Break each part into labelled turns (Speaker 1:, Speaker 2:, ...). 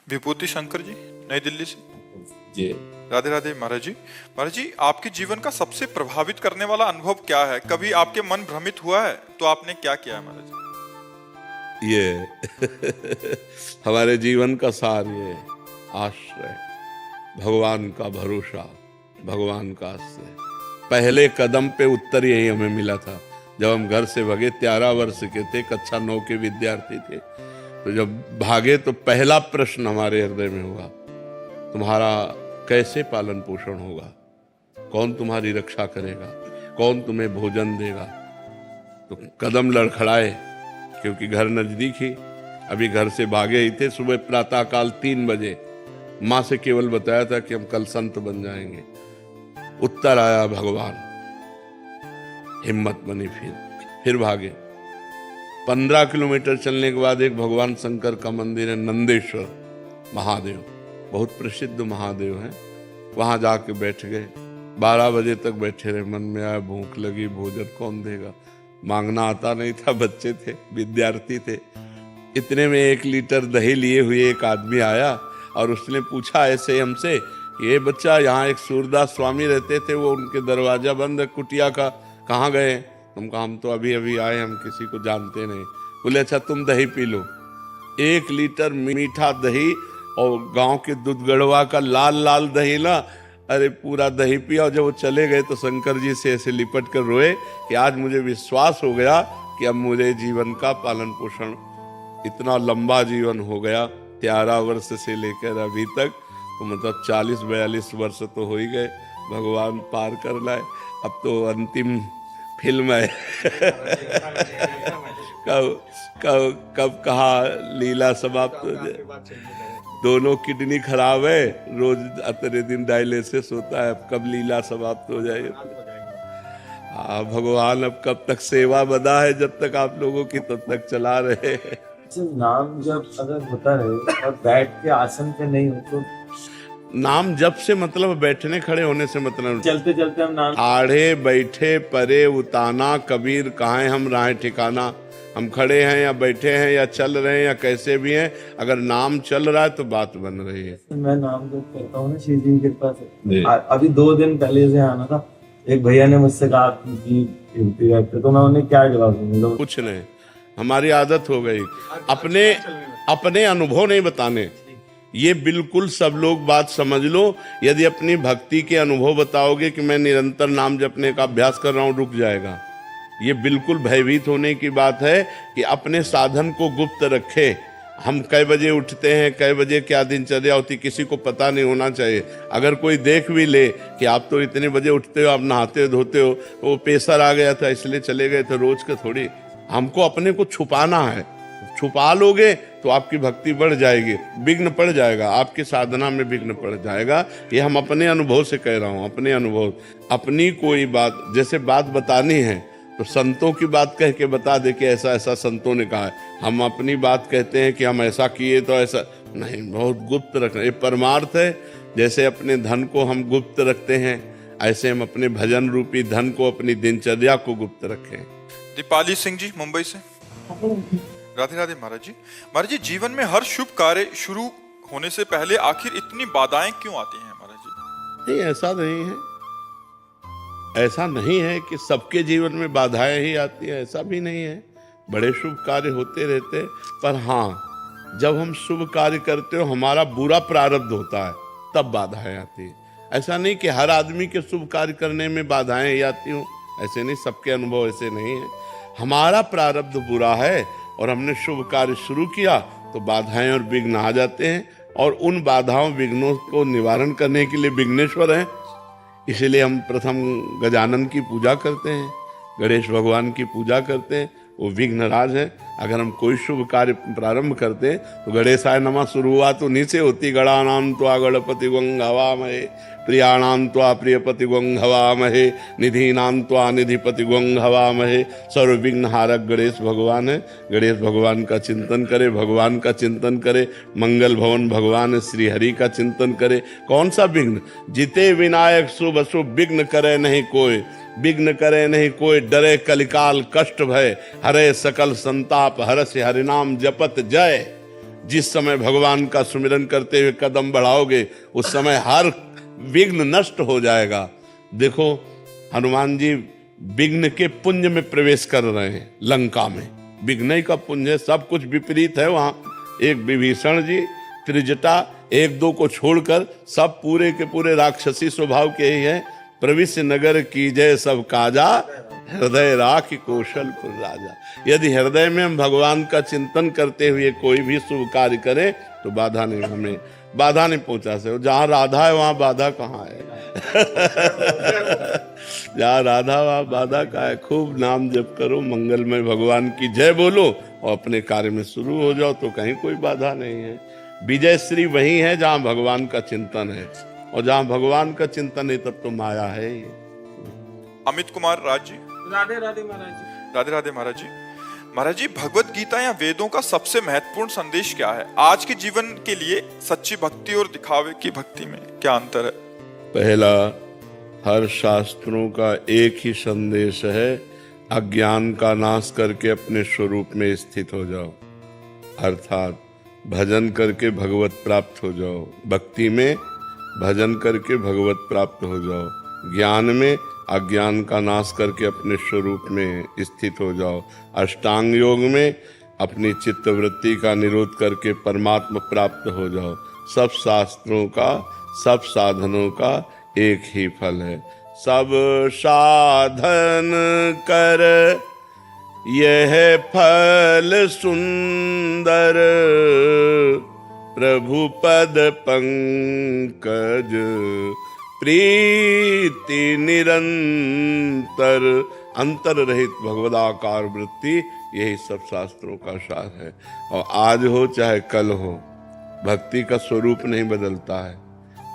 Speaker 1: विभूति शंकर जी, नई दिल्ली से।
Speaker 2: जी
Speaker 1: राधे राधे महाराज जी। महाराज जी, आपके जीवन का सबसे प्रभावित करने वाला अनुभव क्या है? कभी आपके मन भ्रमित हुआ है तो आपने क्या किया है महाराज जी?
Speaker 2: ये हमारे जीवन का सार, ये आश्रय, भगवान का भरोसा, भगवान का आश्रय। पहले कदम पे उत्तर यही हमें मिला था जब हम घर से भागे। 13 वर्ष के थे, कक्षा 9 के विद्यार्थी थे। तो जब भागे तो पहला प्रश्न हमारे हृदय में हुआ, तुम्हारा कैसे पालन पोषण होगा? कौन तुम्हारी रक्षा करेगा? कौन तुम्हें भोजन देगा? तो कदम लड़खड़ाए, क्योंकि घर नजदीक ही। अभी घर से भागे ही थे। सुबह प्रातः काल 3 बजे माँ से केवल बताया था कि हम कल संत बन जाएंगे। उत्तर आया भगवान। हिम्मत बनी, फिर भागे। 15 किलोमीटर चलने के बाद एक भगवान शंकर का मंदिर है, नंदेश्वर महादेव, बहुत प्रसिद्ध महादेव हैं। वहां जाके बैठ गए। 12 बजे तक बैठे रहे। मन में आया भूख लगी, भोजन कौन देगा? मांगना आता नहीं था, बच्चे थे, विद्यार्थी थे। इतने में 1 लीटर दही लिए हुए एक आदमी आया और उसने पूछा ऐसे हमसे, ये बच्चा, यहाँ एक सूरदास स्वामी रहते थे, वो उनके दरवाजा बंद है कुटिया का, कहाँ गए? हम कहा हम तो अभी अभी आए, हम किसी को जानते नहीं। बोले अच्छा तुम दही पी लो। 1 लीटर मीठा दही और गांव के दूध गढ़वा का लाल लाल दही ना, अरे पूरा दही पिया। और जब वो चले गए तो शंकर जी से ऐसे लिपट कर रोए कि आज मुझे विश्वास हो गया कि अब मुझे जीवन का पालन पोषण, इतना लंबा जीवन हो गया 13 वर्ष से लेकर अभी तक, तो मतलब 40-42 वर्ष तो हो ही गए। भगवान पार कर लाए। अब तो अंतिम फिल्म है। कब कहा लीला समाप्त हो जाए। दोनों किडनी खराब है, रोज अतरे दिन डायलिसिस होता है। अब कब लीला समाप्त हो जाए? भगवान अब कब तक सेवा बना है, जब तक आप लोगों की तब तक चला रहे हैं।
Speaker 3: नाम जब अगर होता रहे और बैठ के आसन पे नहीं हो तो
Speaker 2: नाम जप से मतलब बैठने खड़े होने से मतलब,
Speaker 3: चलते चलते हम नाम
Speaker 2: आड़े बैठे परे उताना, कबीर कहाँ हम राह ठिकाना। हम खड़े हैं या बैठे हैं या चल रहे हैं या कैसे भी हैं, अगर नाम चल रहा है तो बात बन रही है।
Speaker 3: मैं नाम जप करता हूँ ना शिव जी की कृपा से। अभी 2 दिन पहले से आना था, एक भैया ने मुझसे कहा कि तो मैं उन्हें क्या जवाब दूंगा?
Speaker 2: कुछ नहीं, हमारी आदत हो गई अपने अनुभव नहीं बताने। ये बिल्कुल सब लोग बात समझ लो। यदि अपनी भक्ति के अनुभव बताओगे कि मैं निरंतर नाम जपने का अभ्यास कर रहा हूं, रुक जाएगा। ये बिल्कुल भयभीत होने की बात है कि अपने साधन को गुप्त रखे। हम कै बजे उठते हैं, कै बजे क्या दिनचर्या होती, किसी को पता नहीं होना चाहिए। अगर कोई देख भी ले कि आप तो इतने बजे उठते हो, आप नहाते हो धोते हो, वो प्रेशर आ गया था इसलिए चले गए थे, रोज का थोड़ी। हमको अपने को छुपाना है। छुपा लोगे तो आपकी भक्ति बढ़ जाएगी, विघ्न पड़ जाएगा, आपकी साधना में विघ्न पड़ जाएगा। ये हम अपने अनुभव से कह रहा हूँ, अपने अनुभव। अपनी कोई बात जैसे बात बतानी है तो संतों की बात कह के बता दे कि ऐसा ऐसा संतों ने कहा है। हम अपनी बात कहते हैं कि हम ऐसा किए तो ऐसा नहीं, बहुत गुप्त रखना। ये परमार्थ है। जैसे अपने धन को हम गुप्त रखते हैं, ऐसे हम अपने भजन रूपी धन को, अपनी दिनचर्या को गुप्त रखें।
Speaker 1: दीपाली सिंह जी, मुंबई से। राधे राधे महाराज जी। महाराज जी, जीवन में हर शुभ कार्य शुरू होने से पहले आखिर इतनी बाधाएं क्यों आती हैं महाराज जी?
Speaker 2: नहीं, ऐसा नहीं है। ऐसा नहीं है कि सबके जीवन में बाधाएं ही आती है, ऐसा भी नहीं है। बड़े शुभ कार्य होते रहते, पर हाँ, जब हम शुभ कार्य करते हो हमारा बुरा प्रारब्ध होता है, तब बाधाएं आती है। ऐसा नहीं कि हर आदमी के शुभ कार्य करने में बाधाएं ही आती हों, ऐसे नहीं, सबके अनुभव ऐसे नहीं है। हमारा प्रारब्ध बुरा है और हमने शुभ कार्य शुरू किया तो बाधाएं और विघ्न आ जाते हैं। और उन बाधाओं विघ्नों को निवारण करने के लिए विघ्नेश्वर हैं। इसीलिए हम प्रथम गजानन की पूजा करते हैं, गणेश भगवान की पूजा करते हैं, वो विघ्नराज है। अगर हम कोई शुभ कार्य प्रारंभ करते हैं तो गणेशाय नमः शुरुआत उन्हीं से होती। गणानां त्वा गणपति गं हवामहे, प्रियाणां त्वा प्रियपति गं हवामहे, निधीनां त्वा निधिपति गं हवामहे। सर्व विघ्नहारक गणेश भगवान है। गणेश भगवान का चिंतन करे, भगवान का चिंतन करे, मंगल भवन भगवान श्री हरि का चिंतन करे। कौन सा विघ्न? जिते विनायक शुभ अशुभ, विघ्न करे नहीं कोई, विघ्न करे नहीं कोई, डरे कलिकाल कष्ट भय, हरे सकल संताप, हरसि हरिनाम जपत जय। जिस समय भगवान का सुमिरन करते हुए कदम बढ़ाओगे उस समय हर विघ्न नष्ट हो जाएगा। देखो हनुमान जी विघ्न के पुंज में प्रवेश कर रहे हैं, लंका में विघ्न ही का पुंज है, सब कुछ विपरीत है वहां। एक विभीषण जी त्रिजटा एक दो को छोड़कर सब पूरे के पूरे राक्षसी स्वभाव के ही है। प्रविश्य नगर की जय सब काजा, हृदय राख कौशलपुर राजा। यदि हृदय में हम भगवान का चिंतन करते हुए कोई भी शुभ कार्य करें तो बाधा नहीं, हमें बाधा नहीं पहुंचा सकते। जहां राधा है वहां बाधा कहाँ है? जहां राधा वहां बाधा कहाँ है? खूब नाम जप करो, मंगलमय भगवान की जय बोलो और अपने कार्य में शुरू हो जाओ तो कहीं कोई बाधा नहीं है। विजय श्री वही है जहां भगवान का चिंतन है, और जहां भगवान का चिंतन है तब तो माया है ही।
Speaker 1: अमित कुमार राज जी।
Speaker 3: राधे राधे महाराज जी।
Speaker 1: राधे राधे महाराज जी। महाराज जी, भगवत गीता या वेदों का सबसे महत्वपूर्ण संदेश क्या है? आज के जीवन के लिए सच्ची भक्ति और दिखावे की भक्ति में क्या अंतर है?
Speaker 2: पहला, हर शास्त्रों का एक ही संदेश है, अज्ञान का नाश करके अपने स्वरूप में स्थित हो जाओ, अर्थात भजन करके भगवत प्राप्त हो जाओ। भक्ति में भजन करके भगवत प्राप्त हो जाओ, ज्ञान में अज्ञान का नाश करके अपने स्वरूप में स्थित हो जाओ, अष्टांग योग में अपनी चित्तवृत्ति का निरोध करके परमात्मा प्राप्त हो जाओ। सब शास्त्रों का, सब साधनों का एक ही फल है। सब साधन कर यह फल सुंदर, प्रभु पद पंकज प्रीति निरंतर। अंतर रहित भगवदाकार वृत्ति, यही सब शास्त्रों का सार है। और आज हो चाहे कल हो, भक्ति का स्वरूप नहीं बदलता है,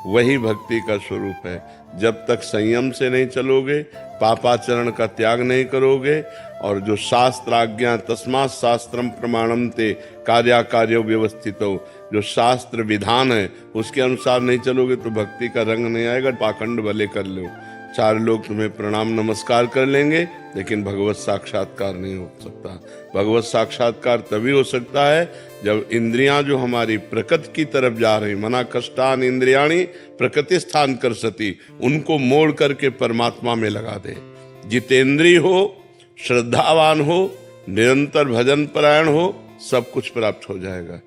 Speaker 2: वही भक्ति का स्वरूप है। जब तक संयम से नहीं चलोगे, पापाचरण का त्याग नहीं करोगे, और जो शास्त्र आज्ञा तस्मात् शास्त्रम प्रमाणम ते कार्याकार्यो व्यवस्थितो, जो शास्त्र विधान है उसके अनुसार नहीं चलोगे तो भक्ति का रंग नहीं आएगा। पाखंड भले कर लो, चार लोग तुम्हें प्रणाम नमस्कार कर लेंगे, लेकिन भगवत साक्षात्कार नहीं हो सकता। भगवत साक्षात्कार तभी हो सकता है जब इंद्रियां जो हमारी प्रकृति की तरफ जा रही, मना कष्टान इंद्रियाणी प्रकृति स्थान कर सती, उनको मोड़ करके परमात्मा में लगा दे। जितेंद्रिय हो, श्रद्धावान हो, निरंतर भजन परायण हो, सब कुछ प्राप्त हो जाएगा।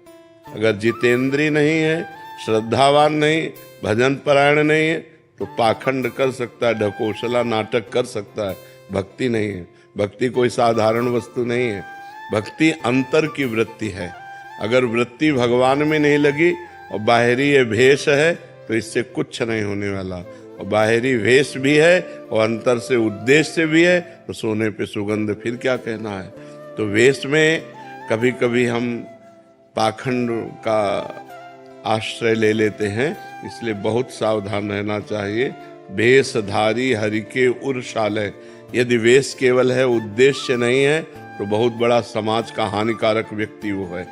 Speaker 2: अगर जितेंद्रिय नहीं है, श्रद्धावान नहीं, भजन परायण नहीं है तो पाखंड कर सकता है, ढकोसला नाटक कर सकता है, भक्ति नहीं है। भक्ति कोई साधारण वस्तु नहीं है, भक्ति अंतर की वृत्ति है। अगर वृत्ति भगवान में नहीं लगी और बाहरी ये भेष है तो इससे कुछ नहीं होने वाला। और बाहरी वेश भी है और अंतर से उद्देश्य भी है, तो सोने पे सुगंध फिर क्या कहना है। तो वेश में कभी कभी हम पाखंड का आश्रय ले लेते हैं, इसलिए बहुत सावधान रहना चाहिए। वेशधारी हरि के उर्शालय, यदि वेश केवल है, उद्देश्य नहीं है, तो बहुत बड़ा समाज का हानिकारक व्यक्ति वो है,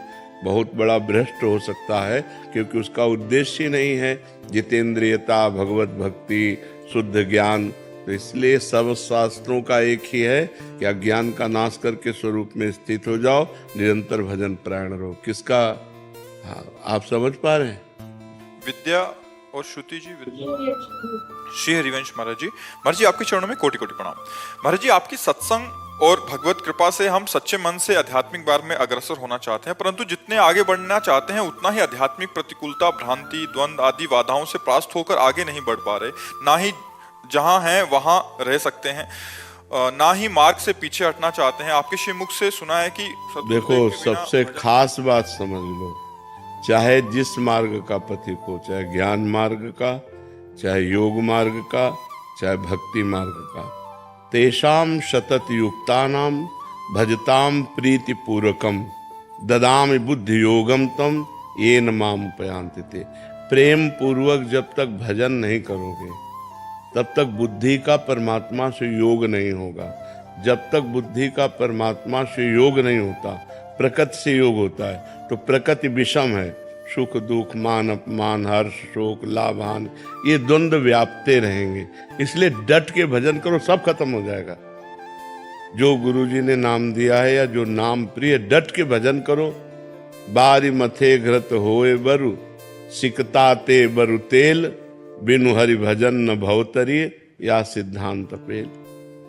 Speaker 2: बहुत बड़ा भ्रष्ट हो सकता है, क्योंकि उसका उद्देश्य ही नहीं है जितेंद्रियता, भगवत भक्ति, शुद्ध ज्ञान। तो इसलिए सब शास्त्रों का एक ही है कि अज्ञान का नाश करके स्वरूप में स्थित हो जाओ, निरंतर भजन प्राण रहो। किसका आप समझ पा रहे हैं?
Speaker 1: विद्या और श्रुति जी। श्री हरिवंश महाराज जी। महाराज जी, आपके चरणों में कोटि कोटि प्रणाम। महाराज जी, आपकी सत्संग और भगवत कृपा से हम सच्चे मन से आध्यात्मिक मार्ग में अग्रसर होना चाहते हैं, परंतु जितने आगे बढ़ना चाहते हैं उतना ही आध्यात्मिक प्रतिकूलता, भ्रांति, द्वंद्व आदि बाधाओं से परास्त होकर आगे नहीं बढ़ पा रहे। ना ही जहां हैं वहां रह सकते हैं, ना ही मार्ग से पीछे हटना चाहते हैं। आपके श्रीमुख से सुना है कि
Speaker 2: देखो, सबसे खास बात समझ लो, चाहे जिस मार्ग का पथिक हो, चाहे ज्ञान मार्ग का, चाहे योग मार्ग का, चाहे भक्ति मार्ग का, तेषाम शतत युक्तानाम भजताम प्रीति पूर्वकम ददामि बुद्धि योगम तम येन माम उपयांति ते। प्रेम पूर्वक जब तक भजन नहीं करोगे तब तक बुद्धि का परमात्मा से योग नहीं होगा। जब तक बुद्धि का परमात्मा से योग नहीं होता, प्रकृति से योग होता है, तो प्रकृति विषम है। सुख दुख, मान अपमान, हर्ष शोक, लाभ हानि, ये द्वंद्व व्यापते रहेंगे। इसलिए डट के भजन करो, सब खत्म हो जाएगा। जो गुरुजी ने नाम दिया है या जो नाम प्रिय, डट के भजन करो, बारी मथे घृत होए बरु, सिकता ते बरु तेल, बिनु हरि भजन न भवतरी, या सिद्धांत पेल।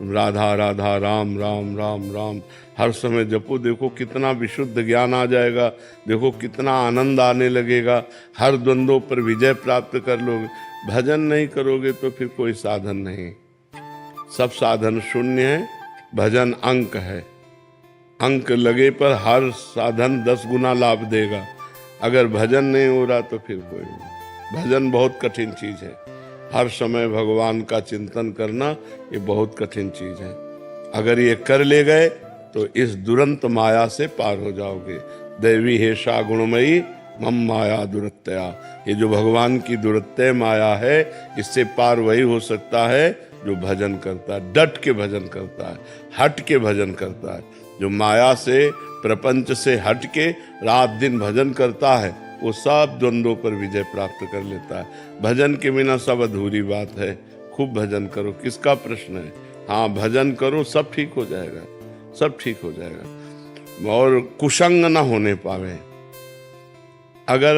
Speaker 2: राधा राधा राम राम राम राम हर समय जपो, देखो कितना विशुद्ध ज्ञान आ जाएगा, देखो कितना आनंद आने लगेगा, हर द्वंद्वों पर विजय प्राप्त कर लोगे। भजन नहीं करोगे तो फिर कोई साधन नहीं, सब साधन शून्य है, भजन अंक है। अंक लगे पर हर साधन 10 गुना लाभ देगा। अगर भजन नहीं हो रहा तो फिर कोई नहीं। भजन बहुत कठिन चीज है, हर समय भगवान का चिंतन करना ये बहुत कठिन चीज है। अगर ये कर ले गए तो इस दुरंत माया से पार हो जाओगे। दैवी हेषा गुणमयी मम माया दुरत्या, ये जो भगवान की दुरत्य माया है, इससे पार वही हो सकता है जो भजन करता है, डट के भजन करता है, हट के भजन करता है। जो माया से, प्रपंच से हट के रात दिन भजन करता है, वो सब द्वंद्वों पर विजय प्राप्त कर लेता है। भजन के बिना सब अधूरी बात है। खूब भजन करो, किसका प्रश्न है? हाँ, भजन करो, सब ठीक हो जाएगा, सब ठीक हो जाएगा। और कुसंग ना होने पावे। अगर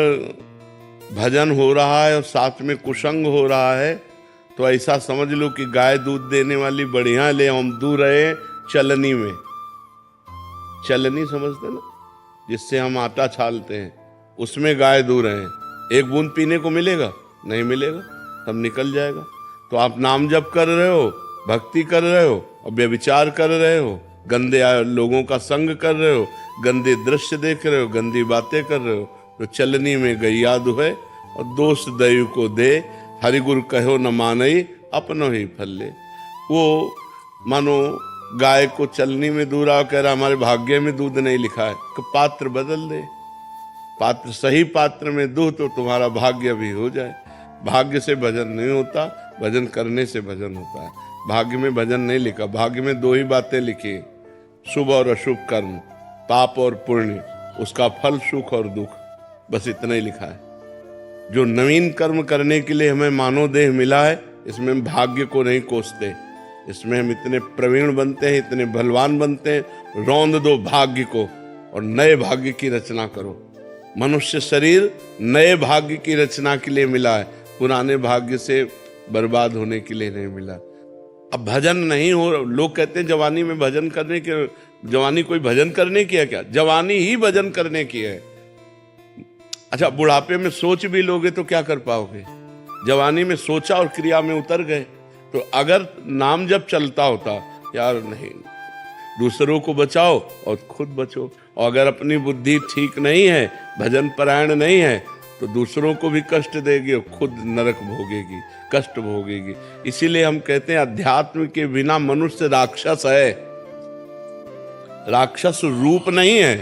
Speaker 2: भजन हो रहा है और साथ में कुसंग हो रहा है तो ऐसा समझ लो कि गाय दूध देने वाली बढ़िया ले हम दूर रहे चलनी में। चलनी समझते ना, जिससे हम आटा छालते हैं, उसमें गाय दूर हैं। एक बूंद पीने को मिलेगा? नहीं मिलेगा, तब निकल जाएगा। तो आप नाम जप कर रहे हो, भक्ति कर रहे हो और व्यभिचार कर रहे हो, गंदे लोगों का संग कर रहे हो, गंदे दृश्य देख रहे हो, गंदी बातें कर रहे हो, तो चलनी में गैया दुहे और दोष दैव को दे, हरिगुरु कहो न मानई अपनो ही फल ले। वो मानो गाय को चलनी में दूरा कह रहा हमारे भाग्य में दूध नहीं लिखा है, कि पात्र बदल दे, पात्र सही पात्र में दो तो तुम्हारा भाग्य भी हो जाए। भाग्य से भजन नहीं होता, भजन करने से भजन होता है। भाग्य में भजन नहीं लिखा, भाग्य में 2 ही बातें लिखी, शुभ और अशुभ कर्म, पाप और पुण्य, उसका फल सुख और दुख, बस इतना ही लिखा है। जो नवीन कर्म करने के लिए हमें मानव देह मिला है, इसमें हम भाग्य को नहीं कोसते, इसमें हम इतने प्रवीण बनते हैं, इतने बलवान बनते हैं। रौंद दो भाग्य को और नए भाग्य की रचना करो। मनुष्य शरीर नए भाग्य की रचना के लिए मिला है, पुराने भाग्य से बर्बाद होने के लिए नहीं मिला। अब भजन नहीं हो, लोग कहते हैं जवानी में भजन करने के, जवानी कोई भजन करने की है क्या? जवानी ही भजन करने की है। अच्छा, बुढ़ापे में सोच भी लोगे तो क्या कर पाओगे? जवानी में सोचा और क्रिया में उतर गए। तो अगर नाम जब चलता होता, यार नहीं, दूसरों को बचाओ और खुद बचो। और अगर अपनी बुद्धि ठीक नहीं है, भजन परायण नहीं है, तो दूसरों को भी कष्ट देगी और खुद नरक भोगेगी, कष्ट भोगेगी। इसीलिए हम कहते हैं अध्यात्म के बिना मनुष्य राक्षस है। राक्षस रूप नहीं है,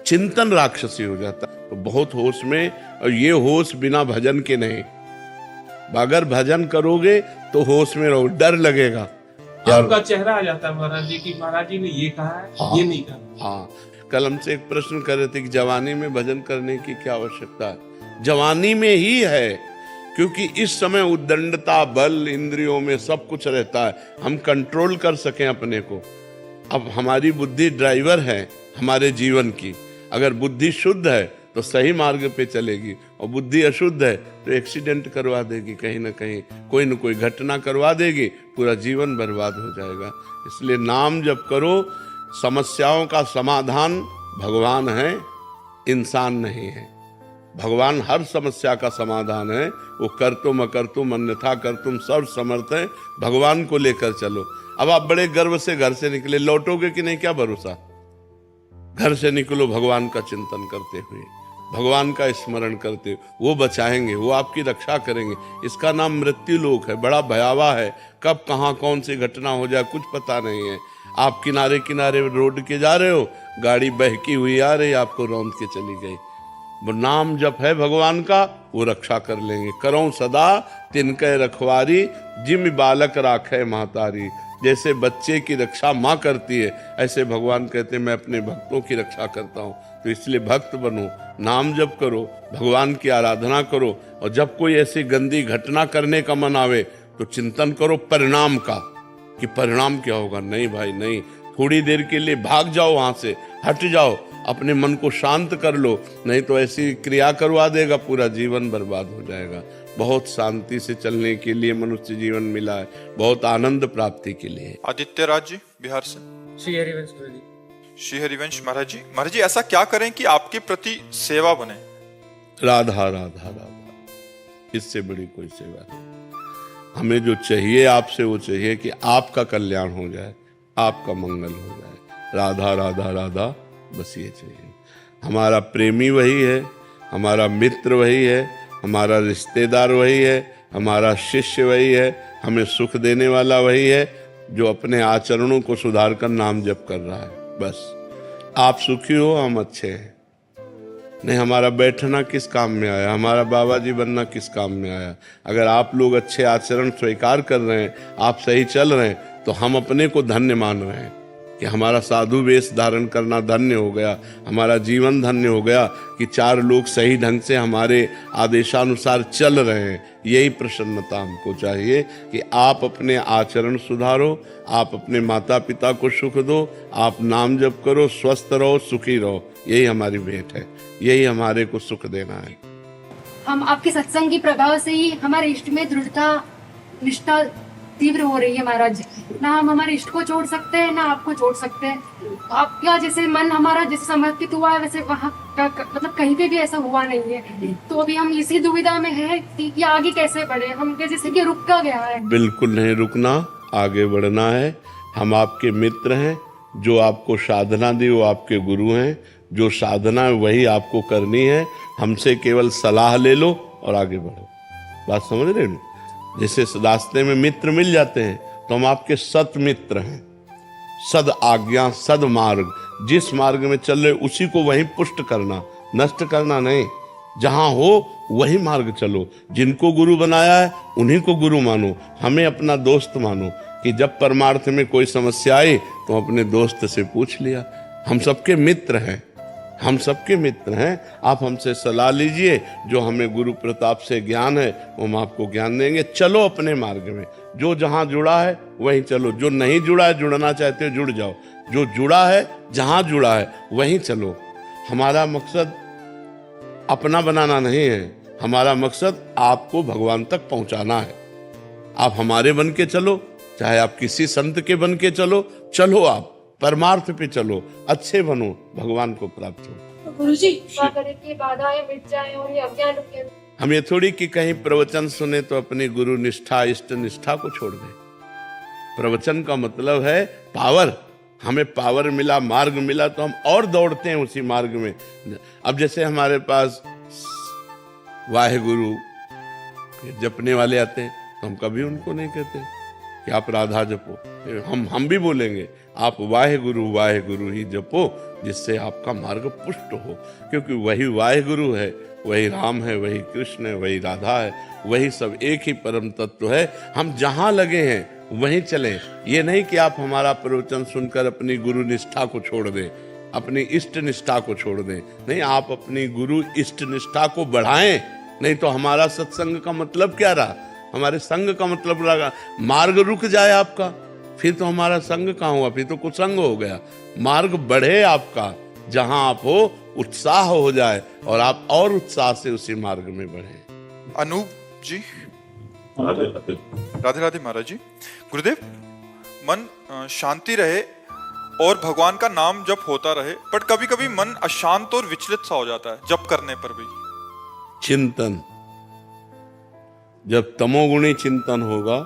Speaker 2: चिंतन राक्षसी हो जाता। तो बहुत होश में, और ये होश बिना भजन के नहीं। अगर भजन करोगे तो होश में रहो, डर लगेगा।
Speaker 4: आपका चेहरा आ जाता है महाराज जी की, महाराज जी ने ये कहा है,
Speaker 2: हाँ,
Speaker 4: ये नहीं कहा।
Speaker 2: हाँ, कल हमसे एक प्रश्न कर रहे थे कि जवानी में भजन करने की क्या आवश्यकता है? जवानी में ही है, क्योंकि इस समय उद्दंडता, बल, इंद्रियों में सब कुछ रहता है, हम कंट्रोल कर सकें अपने को। अब हमारी बुद्धि ड्राइवर है हमारे जीवन की। अगर बुद्धि शुद्ध है तो सही मार्ग पे चलेगी, और बुद्धि अशुद्ध है तो एक्सीडेंट करवा देगी, कहीं ना कहीं कोई न कोई घटना करवा देगी, पूरा जीवन बर्बाद हो जाएगा। इसलिए नाम जप करो। समस्याओं का समाधान भगवान है, इंसान नहीं है। भगवान हर समस्या का समाधान है। वो कर्तुम अकर्तुम अन्यथा कर्तुम सर्व समर्थ है। भगवान को लेकर चलो। अब आप बड़े गर्व से घर से निकले, लौटोगे कि नहीं क्या भरोसा? घर से निकलो भगवान का चिंतन करते हुए, भगवान का स्मरण करते हुए। वो बचाएंगे, वो आपकी रक्षा करेंगे। इसका नाम मृत्यु लोक है, बड़ा भयावह है। कब कहाँ कौन सी घटना हो जाए कुछ पता नहीं है। आप किनारे किनारे रोड के जा रहे हो, गाड़ी बहकी हुई आ रही, आपको रौंद के चली गई। वो नाम जप है भगवान का, वो रक्षा कर लेंगे। करो सदा तिनके रखवारी, जिम बालक राखे महतारी। जैसे बच्चे की रक्षा माँ करती है, ऐसे भगवान कहते हैं मैं अपने भक्तों की रक्षा करता हूँ। तो इसलिए भक्त बनो, नाम जप करो, भगवान की आराधना करो। और जब कोई ऐसी गंदी घटना करने का मन आवे तो चिंतन करो परिणाम का, कि परिणाम क्या होगा। नहीं भाई नहीं, थोड़ी देर के लिए भाग जाओ, वहां से हट जाओ, अपने मन को शांत कर लो, नहीं तो ऐसी क्रिया करवा देगा, पूरा जीवन बर्बाद हो जाएगा। बहुत शांति से चलने के लिए मनुष्य जीवन मिला है, बहुत आनंद प्राप्ति के लिए।
Speaker 1: आदित्य राज जी बिहार से।
Speaker 4: श्री हरिवंश गुरुजी।
Speaker 1: श्री हरिवंश महाराज जी ऐसा क्या करें कि आपके प्रति सेवा बने?
Speaker 2: राधा राधा राधा, इससे बड़ी कोई सेवा नहीं। हमें जो चाहिए आपसे वो चाहिए कि आपका कल्याण हो जाए, आपका मंगल हो जाए। राधा राधा राधा, बस ये चाहिए। हमारा प्रेमी वही है, हमारा मित्र वही है, हमारा रिश्तेदार वही है, हमारा शिष्य वही है, हमें सुख देने वाला वही है, जो अपने आचरणों को सुधार कर नाम जप कर रहा है। बस आप सुखी हो, हम अच्छे हैं। नहीं, हमारा बैठना किस काम में आया, हमारा बाबा जी बनना किस काम में आया? अगर आप लोग अच्छे आचरण स्वीकार कर रहे हैं, आप सही चल रहे हैं, तो हम अपने को धन्य मान रहे हैं कि हमारा साधु वेश धारण करना धन्य हो गया, हमारा जीवन धन्य हो गया कि 4 लोग सही ढंग से हमारे आदेशानुसार चल रहे हैं। यही प्रसन्नता हमको चाहिए कि आप अपने आचरण सुधारो, आप अपने माता पिता को सुख दो, आप नाम जप करो, स्वस्थ रहो, सुखी रहो। यही हमारी भेंट है, यही हमारे को सुख देना है।
Speaker 5: हम आपके सत्संग की प्रभाव से ही हमारे इष्ट में दृढ़ता निष्ठा तीव्र हो रही है महाराज। ना हम हमारे इष्ट को छोड़ सकते हैं, ना आपको छोड़ सकते हैं। आपका जैसे मन हमारा जैसे समर्पित हुआ है, वैसे वहाँ मतलब कहीं पे भी ऐसा हुआ नहीं है। तो अभी हम इसी दुविधा में है कि आगे कैसे बढ़े, हम जैसे कि रुक का गया है।
Speaker 2: बिल्कुल नहीं रुकना, आगे बढ़ना है। हम आपके मित्र हैं, जो आपको साधना दी वो आपके गुरु हैं, जो साधना है वही आपको करनी है। हमसे केवल सलाह ले लो और आगे बढ़ो। बात समझ रहे हो? जैसे रास्ते में मित्र मिल जाते हैं तो हम आपके सत मित्र हैं। सद आज्ञा, सद मार्ग, जिस मार्ग में चल रहे उसी को वहीं पुष्ट करना, नष्ट करना नहीं। जहां हो वही मार्ग चलो। जिनको गुरु बनाया है उन्हीं को गुरु मानो, हमें अपना दोस्त मानो। कि जब परमार्थ में कोई समस्या आई तो अपने दोस्त से पूछ लिया। हम सबके मित्र हैं, हम सबके मित्र हैं। आप हमसे सलाह लीजिए, जो हमें गुरु प्रताप से ज्ञान है वो हम आपको ज्ञान देंगे। चलो अपने मार्ग में, जो जहां जुड़ा है वहीं चलो, जो नहीं जुड़ा है, जुड़ना चाहते हो जुड़ जाओ, जो जुड़ा है जहां जुड़ा है वहीं चलो। हमारा मकसद अपना बनाना नहीं है, हमारा मकसद आपको भगवान तक पहुंचाना है। आप हमारे बन के चलो, चाहे आप किसी संत के बन के चलो, चलो आप परमार्थ पे चलो, अच्छे बनो, भगवान को प्राप्त हो।
Speaker 5: गुरुजी कृपा करें कि बाधाएं मिट जाएं और ये अज्ञान रुक जाए।
Speaker 2: हम ये थोड़ी कि कहीं प्रवचन सुने तो अपनी गुरु निष्ठा, इष्ट निष्ठा को छोड़ दें। प्रवचन का मतलब है पावर। हमें पावर मिला, मार्ग मिला तो हम और दौड़ते हैं उसी मार्ग में। अब जैसे हमारे पास वाहेगुरु जपने वाले आते हैं तो हम कभी उनको नहीं कहते कि आप राधा जपो। हम भी बोलेंगे आप वाहेगुरु ही जपो, जिससे आपका मार्ग पुष्ट हो। क्योंकि वही वाहेगुरु है, वही राम है, वही कृष्ण है, वही राधा है, वही सब एक ही परम तत्व है। हम जहां लगे हैं वहीं चले। ये नहीं कि आप हमारा प्रवचन सुनकर अपनी गुरु निष्ठा को छोड़ दें, अपनी इष्ट निष्ठा को छोड़ दें। नहीं, आप अपनी गुरु इष्ट निष्ठा को बढ़ाएं। नहीं तो हमारा सत्संग का मतलब क्या रहा? हमारे संग का मतलब लगा मार्ग रुक जाए आपका, फिर तो हमारा संग कहाँ हुआ? फिर तो कुसंग हो गया। मार्ग बढ़े आपका, जहां आप हो उत्साह हो जाए और आप और उत्साह से उसी मार्ग में बढ़े।
Speaker 1: अनूप जी। राधे राधे महाराज जी। गुरुदेव, मन शांति रहे और भगवान का नाम जप होता रहे, बट कभी कभी मन अशांत और विचलित सा हो जाता है जप करने पर भी।
Speaker 2: चिंतन, जब तमोगुणी चिंतन होगा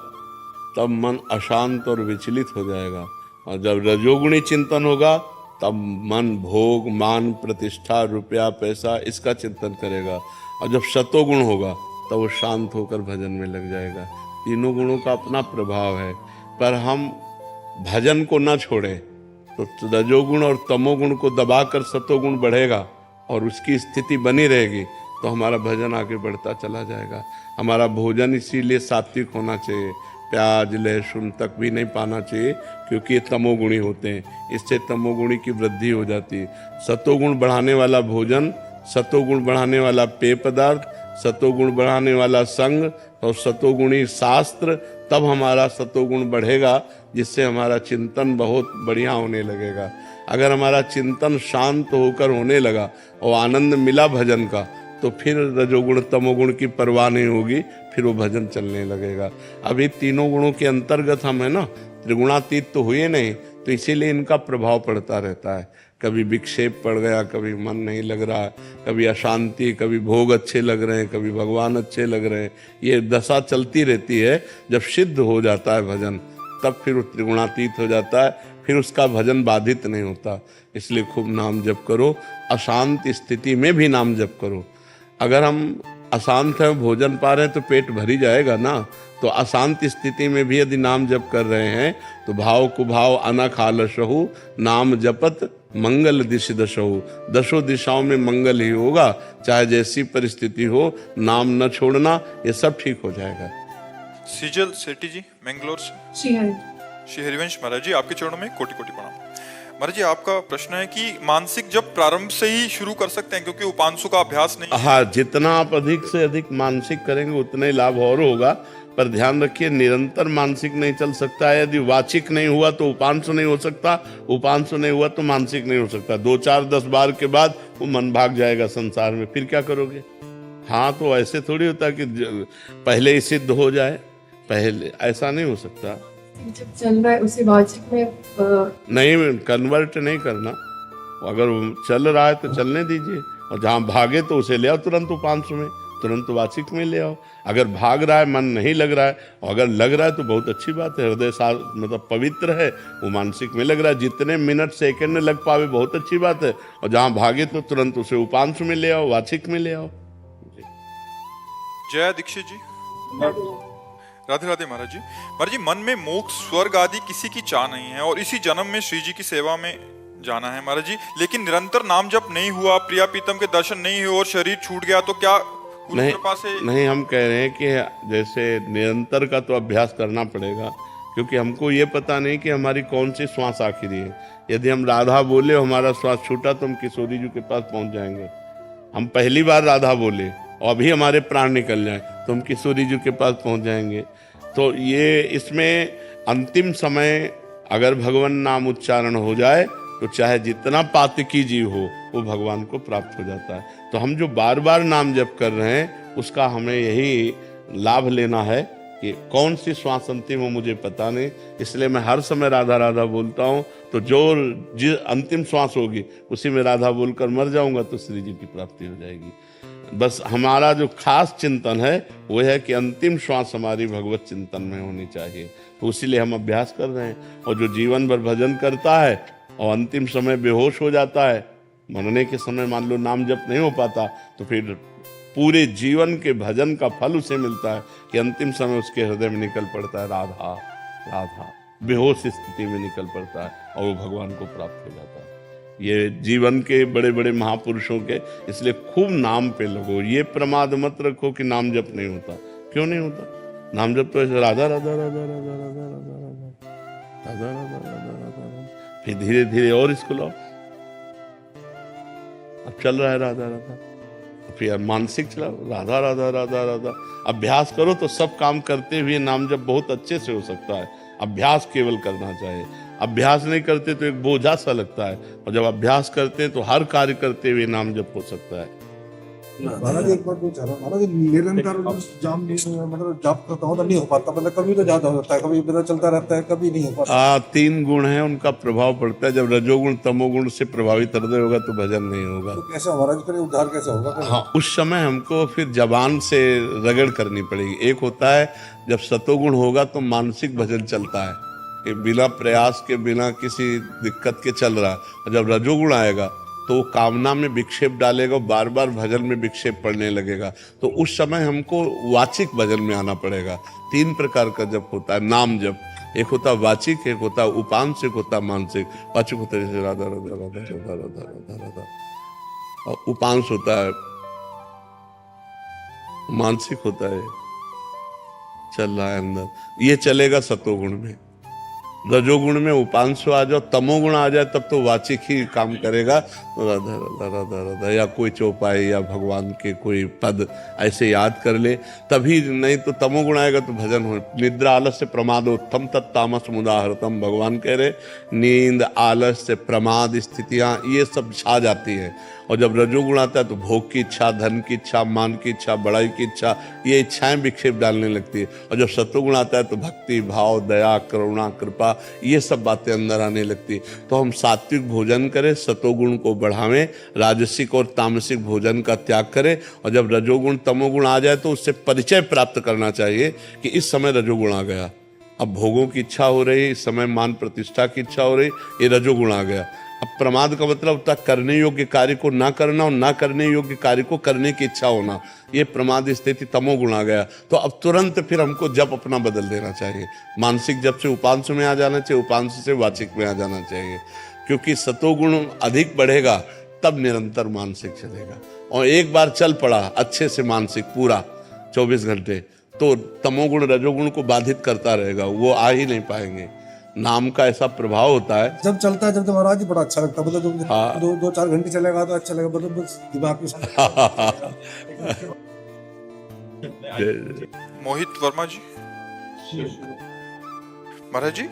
Speaker 2: तब मन अशांत और विचलित हो जाएगा, और जब रजोगुणी चिंतन होगा तब मन भोग, मान, प्रतिष्ठा, रुपया, पैसा इसका चिंतन करेगा, और जब सतोगुण होगा तब वो शांत होकर भजन में लग जाएगा। तीनों गुणों का अपना प्रभाव है, पर हम भजन को न छोड़ें तो रजोगुण और तमोगुण को दबाकर सतोगुण बढ़ेगा और उसकी स्थिति बनी रहेगी, तो हमारा भजन आगे बढ़ता चला जाएगा। हमारा भोजन इसीलिए सात्विक होना चाहिए, प्याज लहसुन तक भी नहीं पाना चाहिए, क्योंकि ये तमोगुणी होते हैं, इससे तमोगुणी की वृद्धि हो जाती है। सतोगुण बढ़ाने वाला भोजन, सतोगुण बढ़ाने वाला पेय पदार्थ, सतोगुण बढ़ाने वाला संग और सतोगुणी शास्त्र, तब हमारा सतोगुण बढ़ेगा, जिससे हमारा चिंतन बहुत बढ़िया होने लगेगा। अगर हमारा चिंतन शांत होकर होने लगा और आनंद मिला भजन का, तो फिर रजोगुण तमोगुण की परवाह नहीं होगी, फिर वो भजन चलने लगेगा। अभी तीनों गुणों के अंतर्गत हम है ना, त्रिगुणातीत तो हुए नहीं, तो इसीलिए इनका प्रभाव पड़ता रहता है। कभी विक्षेप पड़ गया, कभी मन नहीं लग रहा, कभी अशांति, कभी भोग अच्छे लग रहे हैं, कभी भगवान अच्छे लग रहे हैं। ये दशा चलती रहती है। जब सिद्ध हो जाता है भजन, तब फिर वो त्रिगुणातीत हो जाता है, फिर उसका भजन बाधित नहीं होता। इसलिए खूब नाम जप करो, अशांत स्थिति में भी नाम जप करो। अगर हम अशांत है, भोजन पा रहे हैं तो पेट भरी जाएगा ना, तो अशांत स्थिति में भी यदि नाम जप कर रहे हैं तो भाव कुभाव अनख आलसहु, नाम जपत मंगल दिश दशहु। दशों दिशाओं में मंगल ही होगा, चाहे जैसी परिस्थिति हो, नाम न छोड़ना, ये सब ठीक हो जाएगा।
Speaker 1: सीजल सेठी जी मैंगलोर से। श्री हरिवंश महाराज जी, आपके चरणों में कोटि कोटि प्रणाम। महाराज जी, आपका प्रश्न है कि मानसिक जप प्रारंभ से ही शुरू कर सकते हैं, क्योंकि उपांशु का अभ्यास नहीं।
Speaker 2: हाँ, जितना आप अधिक से अधिक मानसिक करेंगे उतना ही लाभ और होगा। पर ध्यान रखिए, निरंतर मानसिक नहीं चल सकता है। यदि वाचिक नहीं हुआ तो उपांशु नहीं हो सकता, उपांशु नहीं हुआ तो मानसिक नहीं हो सकता। 2 4 10 बार के बाद वो मन भाग जाएगा संसार में, फिर क्या करोगे? हाँ, तो ऐसे थोड़ी होता कि पहले ही सिद्ध हो जाए, पहले ऐसा नहीं हो सकता।
Speaker 6: जब चल रहा है उसी वाचिक में
Speaker 2: नहीं, कन्वर्ट नहीं करना। अगर चल रहा है तो चलने दीजिए, और जहाँ भागे तो उसे ले आओ तुरंत उपांशु में, तुरंत वाचिक में ले आओ। अगर भाग रहा है, मन नहीं लग रहा है, और अगर लग रहा है तो बहुत अच्छी बात है, हृदय मतलब पवित्र है, वो मानसिक में लग रहा है। जितने मिनट सेकंड में लग पावे बहुत अच्छी बात है, और जहाँ भागे तो तुरंत उसे उपांशु में ले आओ, वाचिक में ले आओ।
Speaker 1: जया दीक्षित जी। राधे राधे महाराज जी। महाराज जी, मन में मोक्ष स्वर्ग आदि किसी की चाह नहीं है, और इसी जन्म में श्री जी की सेवा में जाना है महाराज जी, लेकिन निरंतर नाम जप नहीं हुआ, प्रिया प्रीतम के दर्शन नहीं हुए और शरीर छूट गया, तो क्या
Speaker 2: नहीं,
Speaker 1: कृपा से? नहीं,
Speaker 2: हम कह रहे हैं कि जैसे निरंतर का तो अभ्यास करना पड़ेगा, क्योंकि हमको ये पता नहीं कि हमारी कौन सी श्वास आखिरी है। यदि हम राधा बोले, हमारा श्वास छूटा, तो हम किशोरी जी के पास पहुंच जाएंगे। हम पहली बार राधा बोले और अभी हमारे प्राण निकल जाए, तो हम किशोरी जी के पास पहुंच जाएंगे। तो ये इसमें अंतिम समय अगर भगवान नाम उच्चारण हो जाए, तो चाहे जितना पातकी जीव हो, वो भगवान को प्राप्त हो जाता है। तो हम जो बार बार नाम जप कर रहे हैं, उसका हमें यही लाभ लेना है कि कौन सी श्वास अंतिम हो मुझे पता नहीं, इसलिए मैं हर समय राधा राधा बोलता हूँ। तो जो अंतिम श्वास होगी उसी में राधा बोलकर मर जाऊंगा, तो श्री जी की प्राप्ति हो जाएगी। बस हमारा जो खास चिंतन है वो है कि अंतिम श्वास हमारी भगवत चिंतन में होनी चाहिए, तो इसीलिए हम अभ्यास कर रहे हैं। और जो जीवन भर भजन करता है और अंतिम समय बेहोश हो जाता है, मरने के समय मान लो नाम जप नहीं हो पाता, तो फिर पूरे जीवन के भजन का फल उसे मिलता है कि अंतिम समय उसके हृदय में निकल पड़ता है राधा राधा, बेहोश स्थिति में निकल पड़ता है, और वो भगवान को प्राप्त हो जाता है। ये जीवन के बड़े बड़े महापुरुषों के, इसलिए खूब नाम पे लगो। ये प्रमाद मत रखो कि नाम जप नहीं होता। क्यों नहीं होता? नाम जप तो ऐसे राधा राधा राधा राधा राधा राधा राधा राधा राधा राधा राधा, फिर धीरे धीरे और इसको लाओ। अब चल रहा है राधा राधा, फिर मानसिक चलाओ राधा राधा राधा राधा। अभ्यास करो तो सब काम करते हुए नाम जप बहुत अच्छे से हो सकता है। अभ्यास केवल करना चाहिए। अभ्यास नहीं करते तो एक बोझा सा लगता है, और जब अभ्यास करते हैं तो हर कार्य करते हुए नाम जप हो सकता है।
Speaker 7: महाराज एक बार पूछा था, महाराज निरंतर जाम नहीं, मतलब जाप करता हूँ तो नहीं हो पाता, मतलब कभी तो ज्यादा हो जाता है, कभी इधर चलता रहता है, कभी नहीं हो पाता।
Speaker 2: 3 गुण हैं, उनका प्रभाव पड़ता है। जब रजोगुण तमोगुण से प्रभावित हृदय होगा तो भजन नहीं होगा।
Speaker 7: तो कैसे महाराज फिर उद्धार कैसे होगा?
Speaker 2: हाँ, उस समय हमको फिर जबान से रगड़ करनी पड़ेगी। एक होता है जब सतोगुण होगा तो मानसिक भजन चलता है कि बिना प्रयास के, बिना किसी दिक्कत के चल रहा है, और जब रजोगुण आएगा तो कामना में विक्षेप डालेगा, बार बार भजन में विक्षेप पड़ने लगेगा। तो उस समय हमको वाचिक भजन में आना पड़ेगा। 3 प्रकार का जप होता है नाम जप। एक होता है वाचिक, एक होता है उपांश, एक होता है मानसिक। वाचिक होता है जैसे राधा राधा राधा राधा राधा राधा राधा, और उपांश होता है, मानसिक होता है चल रहा है अंदर, ये चलेगा सतोगुण में। रजोगुण में उपांशु आ जाओ, तमोगुण आ जाए तब तो वाचिक ही काम करेगा। राधा राधा राधा राधा या कोई चौपाई या भगवान के कोई पद ऐसे याद कर ले तभी, नहीं तो तमोगुण आएगा तो भजन हो। निद्रा आलस्य प्रमादोत्तम तत्तामस मुदाहरतम, भगवान कह रहे नींद आलस्य प्रमाद स्थितियां ये सब छा जाती है। और जब रजोगुण आता है तो भोग की इच्छा, धन की इच्छा, मान की इच्छा, बड़ाई की इच्छा, ये इच्छाएं विक्षेप डालने लगती है। और जब सत्वगुण आता है तो भक्ति भाव, दया, करुणा, कृपा, ये सब बातें अंदर आने लगती है। तो हम सात्विक भोजन करें, सतोगुण को बढ़ावें, राजसिक और तामसिक भोजन का त्याग करें। और जब रजोगुण तमोगुण आ जाए तो उससे परिचय प्राप्त करना चाहिए कि इस समय रजोगुण आ गया, अब भोगों की इच्छा हो रही, इस समय मान प्रतिष्ठा की इच्छा हो रही, ये रजोगुण आ गया। अब प्रमाद का मतलब होता है करने योग्य कार्य को ना करना और ना करने योग्य कार्य को करने की इच्छा होना, ये प्रमाद स्थिति तमोगुण आ गया। तो अब तुरंत फिर हमको जप अपना बदल देना चाहिए, मानसिक जप से उपांशु में आ जाना चाहिए, उपांशु से वाचिक में आ जाना चाहिए। क्योंकि सतोगुण अधिक बढ़ेगा तब निरंतर मानसिक चलेगा। और एक बार चल पड़ा अच्छे से मानसिक पूरा 24 घंटे तो तमोगुण रजोगुण को बाधित करता रहेगा, वो आ ही नहीं पाएंगे। नाम का ऐसा प्रभाव होता है
Speaker 7: जब चलता है, जब तो महाराज जी बड़ा अच्छा लगता है, मतलब
Speaker 2: हाँ।
Speaker 7: दो चार घंटे चलेगा तो अच्छा लगेगा, मतलब बस दिमाग में
Speaker 1: मोहित वर्मा जी। महाराज जी,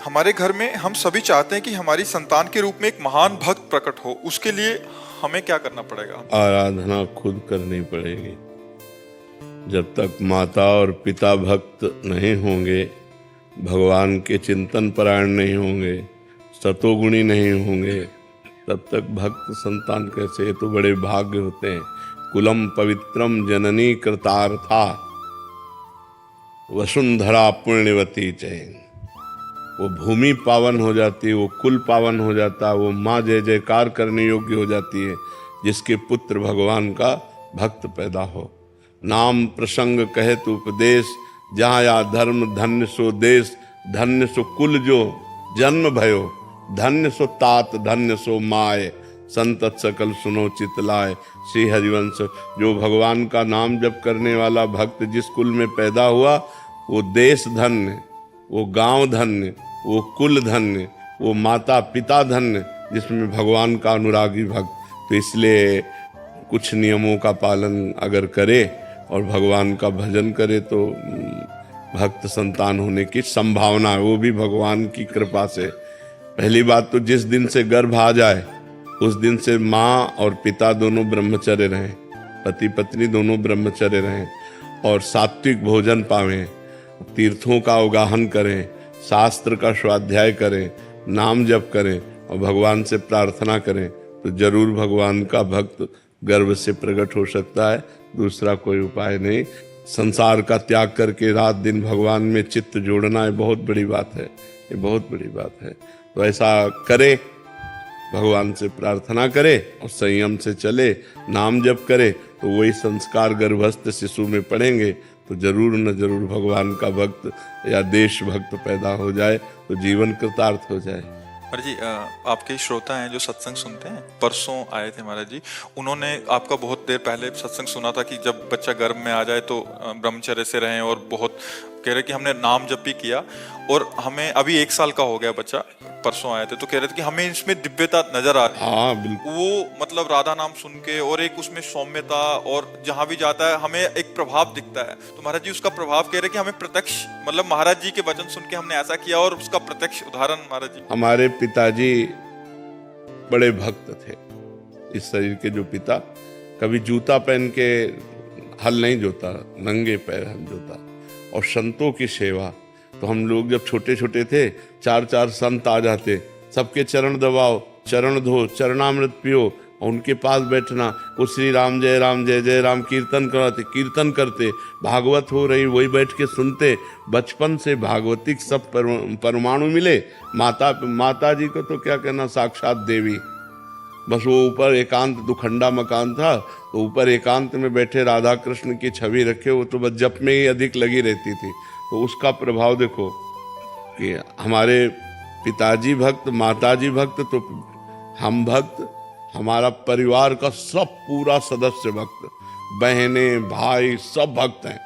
Speaker 1: हमारे घर में हम सभी चाहते हैं कि हमारी संतान के रूप में एक महान भक्त प्रकट हो, उसके लिए हमें क्या करना पड़ेगा?
Speaker 2: आराधना खुद करनी पड़ेगी। जब तक माता और पिता भक्त नहीं होंगे, भगवान के चिंतन परायण नहीं होंगे, सतोगुणी नहीं होंगे, तब तक भक्त संतान कैसे? ये तो बड़े भाग्य होते हैं। कुलम पवित्रम जननी कृतार्था वसुंधरा पुण्यवती चैन, वो भूमि पावन हो जाती है, वो कुल पावन हो जाता है, वो माँ जय जयकार करने योग्य हो जाती है जिसके पुत्र भगवान का भक्त पैदा हो। नाम प्रसंग कहे तो उपदेश, जहाँ या धर्म धन्य सो देश, धन्य सो कुल जो जन्म भयो, धन्य सो तात धन्य सो माय, संतत सकल सुनो चितलाय। श्री हरिवंश, जो भगवान का नाम जप करने वाला भक्त जिस कुल में पैदा हुआ, वो देश धन्य, वो गांव धन्य, वो कुल धन्य, वो माता पिता धन्य जिसमें भगवान का अनुरागी भक्त। तो इसलिए कुछ नियमों का पालन अगर करे और भगवान का भजन करे तो भक्त संतान होने की संभावना है, वो भी भगवान की कृपा से। पहली बात तो जिस दिन से गर्भ आ जाए उस दिन से माँ और पिता दोनों ब्रह्मचर्य रहें, पति पत्नी दोनों ब्रह्मचर्य रहें, और सात्विक भोजन पावें, तीर्थों का अवगाहन करें, शास्त्र का स्वाध्याय करें, नाम जप करें और भगवान से प्रार्थना करें, तो जरूर भगवान का भक्त गर्भ से प्रकट हो सकता है। दूसरा कोई उपाय नहीं। संसार का त्याग करके रात दिन भगवान में चित्त जोड़ना ये बहुत बड़ी बात है, ये बहुत बड़ी बात है। तो ऐसा करे, भगवान से प्रार्थना करे और संयम से चले, नाम जप करे, तो वही संस्कार गर्भस्थ शिशु में पड़ेंगे तो जरूर न जरूर भगवान का भक्त या देश भक्त पैदा हो जाए तो जीवन कृतार्थ हो जाए।
Speaker 1: महाराज जी, आपके श्रोता हैं जो सत्संग सुनते हैं, परसों आए थे महाराज जी, उन्होंने आपका बहुत देर पहले सत्संग सुना था कि जब बच्चा गर्भ में आ जाए तो ब्रह्मचर्य से रहें, और बहुत कह रहे कि हमने नाम जप भी किया और हमें अभी 1 साल का हो गया बच्चा, परसों आए थे तो कह रहे थे कि हमें इसमें दिव्यता नजर आ रही है।
Speaker 2: हाँ बिल्कुल,
Speaker 1: वो मतलब राधा नाम सुन के और एक उसमें सौम्यता, और जहां भी जाता है हमें एक प्रभाव दिखता है। तो महाराज जी उसका प्रभाव कह रहे कि हमें प्रत्यक्ष, मतलब महाराज जी के वचन सुन के हमने ऐसा किया और उसका प्रत्यक्ष उदाहरण महाराज जी।
Speaker 2: हमारे पिताजी बड़े भक्त थे। इस शरीर के जो पिता कभी जूता पहन के हल नहीं जोता, नंगे पैर हल जोता, और संतों की सेवा। तो हम लोग जब छोटे छोटे थे 4 संत आ जाते, सबके चरण दबाओ, चरण धो, चरणामृत पियो, और उनके पास बैठना, वो श्री राम जय जय राम कीर्तन कराते, कीर्तन करते, भागवत हो रही वही बैठ के सुनते। बचपन से भागवतिक सब परमाणु मिले। माता जी को तो क्या कहना, साक्षात देवी। बस वो ऊपर एकांत दुखंडा मकान था, तो ऊपर एकांत में बैठे राधा कृष्ण की छवि रखे, वो तो बस जप में ही अधिक लगी रहती थी। तो उसका प्रभाव देखो कि हमारे पिताजी भक्त, माताजी भक्त, तो हम भक्त, हमारा परिवार का सब पूरा सदस्य भक्त, बहनें भाई सब भक्त हैं।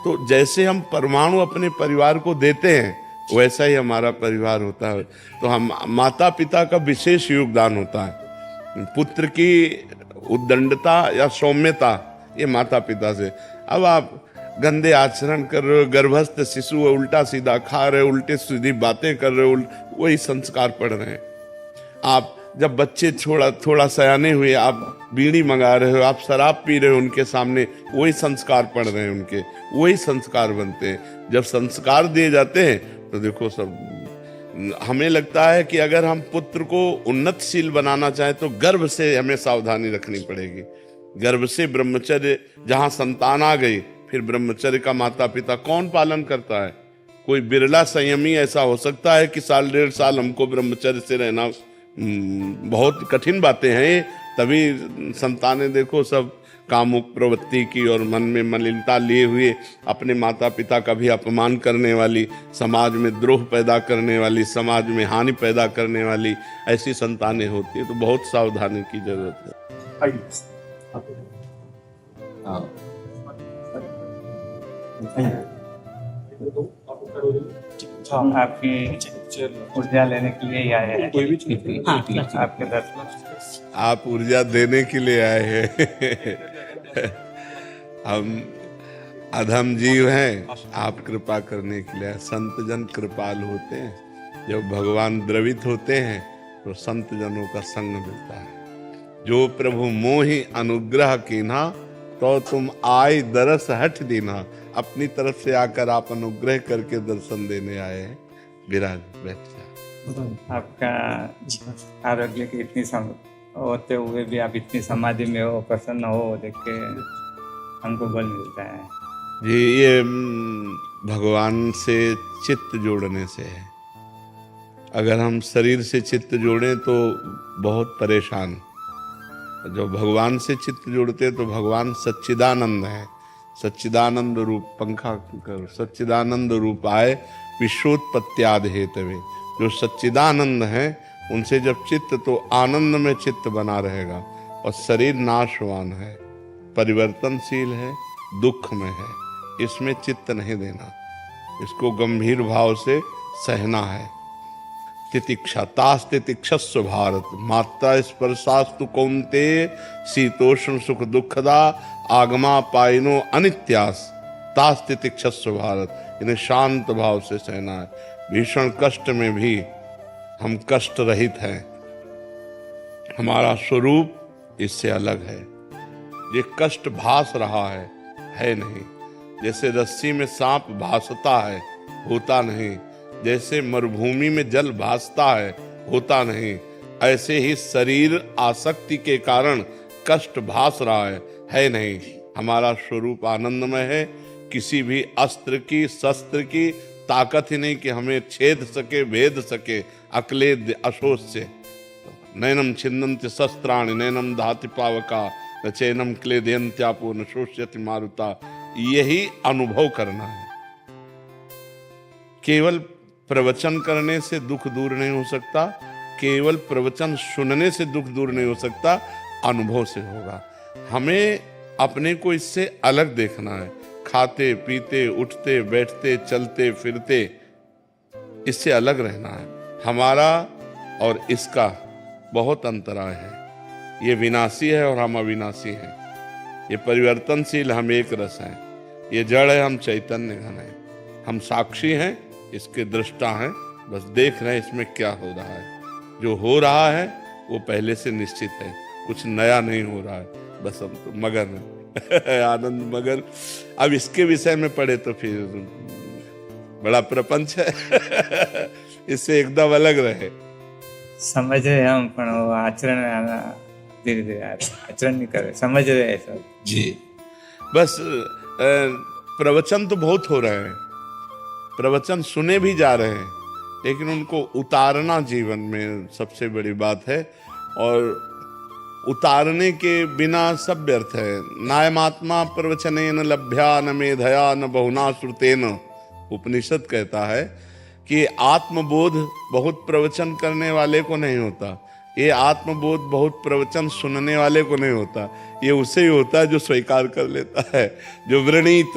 Speaker 2: तो जैसे हम परमाणु अपने परिवार को देते हैं, वैसा ही हमारा परिवार होता है। तो हम माता पिता का विशेष योगदान होता है। पुत्र की उद्दंडता या सौम्यता ये माता पिता से। अब आप गंदे आचरण कर रहे हो, गर्भस्थ शिशु है, उल्टा सीधा खा रहे हो, उल्टे सीधी बातें कर रहे हो, वही संस्कार पड़ रहे हैं। आप जब बच्चे थोड़ा सयाने हुए, आप बीड़ी मंगा रहे हो, आप शराब पी रहे हो उनके सामने, वही संस्कार पड़ रहे हैं उनके, वही संस्कार बनते हैं। जब संस्कार दिए जाते हैं तो देखो सब, हमें लगता है कि अगर हम पुत्र को उन्नतशील बनाना चाहें तो गर्भ से हमें सावधानी रखनी पड़ेगी। गर्भ से ब्रह्मचर्य, जहां संतान आ गई फिर ब्रह्मचर्य का माता पिता कौन पालन करता है? कोई बिरला संयमी ऐसा हो सकता है कि साल 1.5 साल हमको ब्रह्मचर्य से रहना, बहुत कठिन बातें हैं ये। तभी संतानें देखो सब कामुक प्रवृत्ति की और मन में मलिनता लिए हुए, अपने माता पिता का भी अपमान करने वाली, समाज में द्रोह पैदा करने वाली, समाज में हानि पैदा करने वाली ऐसी संतानें होती है। तो बहुत सावधानी की जरूरत है।
Speaker 8: आपकी ऊर्जा लेने के लिए ही आए हैं। आपके दर्शन
Speaker 2: आप ऊर्जा देने के लिए आए हैं। हम अधम जीव हैं, आप कृपा करने के लिए। संत जन कृपाल होते हैं। जब भगवान द्रवित होते हैं तो संत जनों का संग मिलता है। जो प्रभु मोहि अनुग्रह कीन्हा, तो तुम आए दरस हट दीना। अपनी तरफ से आकर आप अनुग्रह करके दर्शन देने आए हैं। विराज बैठ जा।
Speaker 8: आपका आरोग्य की इतनी होते हुए भी आप इतनी समाधि में हो, प्रसन्न हो, देख के हमको बल मिलता है।
Speaker 2: ये भगवान से चित्त जोड़ने से है। अगर हम शरीर से चित्त जोड़ें तो बहुत परेशान। जो भगवान से चित्त जोड़ते तो भगवान सच्चिदानंद है। सच्चिदानंद रूप, पंखा कर, सच्चिदानंद रूप आए विश्वोत्पत्त्यादि हेतवे। जो सच्चिदानंद है उनसे जब चित्त, तो आनंद में चित्त बना रहेगा। और शरीर नाशवान है, परिवर्तनशील है, दुख में है, इसमें चित्त नहीं देना। इसको गंभीर भाव से सहना है। तितिक्षा तास तितिक्षस्व भारत, मात्रा स्पर्शास्तु कौन्ते, शीतोष्ण सुख दुखदा, आगमा पाइनो अनित्यास, तास तितिक्षस्व भारत। इन्हें शांत भाव से सहना है। भीषण कष्ट में भी हम कष्ट रहित हैं। हमारा स्वरूप इससे अलग है। ये कष्ट भास रहा है नहीं। जैसे रस्सी में सांप भासता है, होता नहीं। जैसे मरुभूमि में जल भासता है, होता नहीं। ऐसे ही शरीर आसक्ति के कारण कष्ट भास रहा है नहीं। हमारा स्वरूप आनंदमय है। किसी भी अस्त्र की, शस्त्र की ताकत ही नहीं कि हमें छेद सके, भेद सके। अक्लेद अशोच से नैनम छिन्नन्ति शस्त्राणि, नैनम दहाति पावका, न चैनम क्लेदयन्त्यापो, न शोष्यति मारुता। यही अनुभव करना है। केवल प्रवचन करने से दुख दूर नहीं हो सकता, केवल प्रवचन सुनने से दुख दूर नहीं हो सकता, अनुभव से होगा। हमें अपने को इससे अलग देखना है। खाते पीते, उठते बैठते, चलते फिरते, इससे अलग रहना है। हमारा और इसका बहुत अंतराय है। ये विनाशी है और हम अविनाशी हैं। ये परिवर्तनशील, हम एक रस हैं। ये जड़ है, हम चैतन्य घन हैं। हम साक्षी हैं, इसके दृष्टा हैं। बस देख रहे हैं इसमें क्या हो रहा है। जो हो रहा है वो पहले से निश्चित है, कुछ नया नहीं हो रहा है। बस हम तो मगन हैं। आनंद मगन। अब इसके विषय में पढ़े तो फिर बड़ा प्रपंच है। इससे एकदम अलग रहे।
Speaker 8: समझ रहे हम, पण वो आचरण में आना धीरे धीरे आचरण नहीं करे, समझ रहे हैं सब
Speaker 2: जी। बस प्रवचन तो बहुत हो रहे हैं, प्रवचन सुने भी जा रहे हैं, लेकिन उनको उतारना जीवन में सबसे बड़ी बात है। और उतारने के बिना सब व्यर्थ है। नायमात्मा प्रवचनेन लभ्या न मेधया न बहुना श्रुतेन। उपनिषद कहता है कि आत्मबोध बहुत प्रवचन करने वाले को नहीं होता। ये आत्मबोध बहुत प्रवचन सुनने वाले को नहीं होता। ये उसे ही होता है जो स्वीकार कर लेता है, जो व्रणित,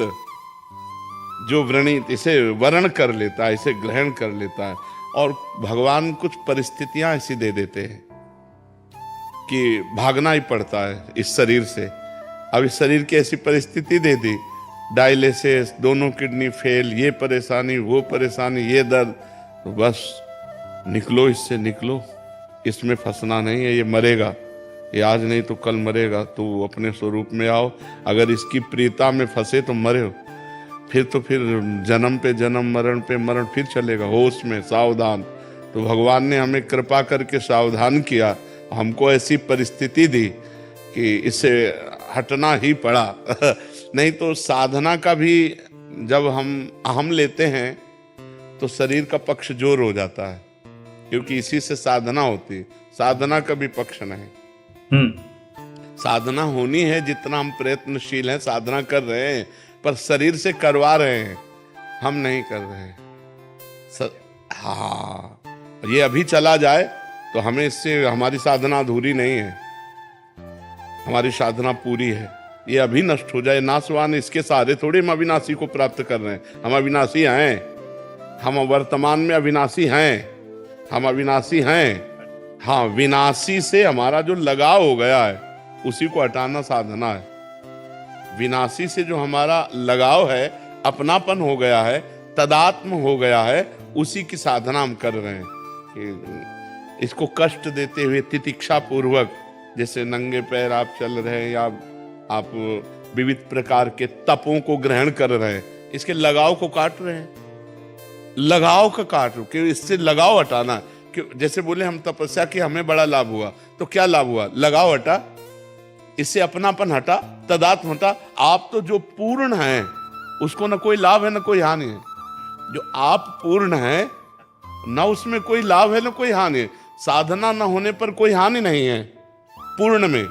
Speaker 2: जो व्रणित इसे वर्ण कर लेता है, इसे ग्रहण कर लेता है। और भगवान कुछ परिस्थितियां ऐसी दे देते हैं कि भागना ही पड़ता है इस शरीर से। अब इस शरीर की ऐसी परिस्थिति दे दी, डायलिसिस, दोनों किडनी फेल, ये परेशानी, वो परेशानी, ये दर्द, तो बस निकलो इससे, निकलो, इसमें फंसना नहीं है, ये मरेगा, ये आज नहीं तो कल मरेगा, तो अपने स्वरूप में आओ। अगर इसकी प्रियता में फंसे तो मरे हो, फिर तो फिर जन्म पे जन्म, मरण पे मरण फिर चलेगा। होश में, सावधान। तो भगवान ने हमें कृपा करके सावधान किया, हमको ऐसी परिस्थिति दी कि इससे हटना ही पड़ा। नहीं तो साधना का भी जब हम लेते हैं तो शरीर का पक्ष जोर हो जाता है, क्योंकि इसी से साधना होती है। साधना का भी पक्ष नहीं। साधना होनी है, जितना हम प्रयत्नशील हैं, साधना कर रहे हैं, पर शरीर से करवा रहे हैं, हम नहीं कर रहे हैं। हाँ, ये अभी चला जाए तो हमें इससे हमारी साधना अधूरी नहीं है, हमारी साधना पूरी है। ये अभी नष्ट हो जाए, नाशवान, इसके सहारे थोड़े हम अविनाशी को प्राप्त कर रहे हैं। हम अविनाशी हैं, हम वर्तमान में अविनाशी हैं, हम अविनाशी हैं। हाँ, विनाशी से हमारा जो लगाव हो गया है उसी को हटाना साधना है। विनाशी से जो हमारा लगाव है, अपनापन हो गया है, तदात्म हो गया है, उसी की साधना हम कर रहे हैं। कि इसको कष्ट देते हुए तितिक्षा पूर्वक, जैसे नंगे पैर आप चल रहे हैं या आप विविध प्रकार के तपों को ग्रहण कर रहे हैं, इसके लगाव को काट रहे हैं। लगाव का काट रहे, कि इससे लगाव हटाना। कि जैसे बोले हम तपस्या की, हमें बड़ा लाभ हुआ, तो क्या लाभ हुआ? लगाव हटा, इससे अपनापन हटा, तदात्म हटा। आप तो जो पूर्ण हैं उसको न कोई लाभ है न कोई हानि है। जो आप पूर्ण हैं, न उसमें कोई लाभ है न कोई हानि है। साधना न होने पर कोई हानि नहीं है पूर्ण में,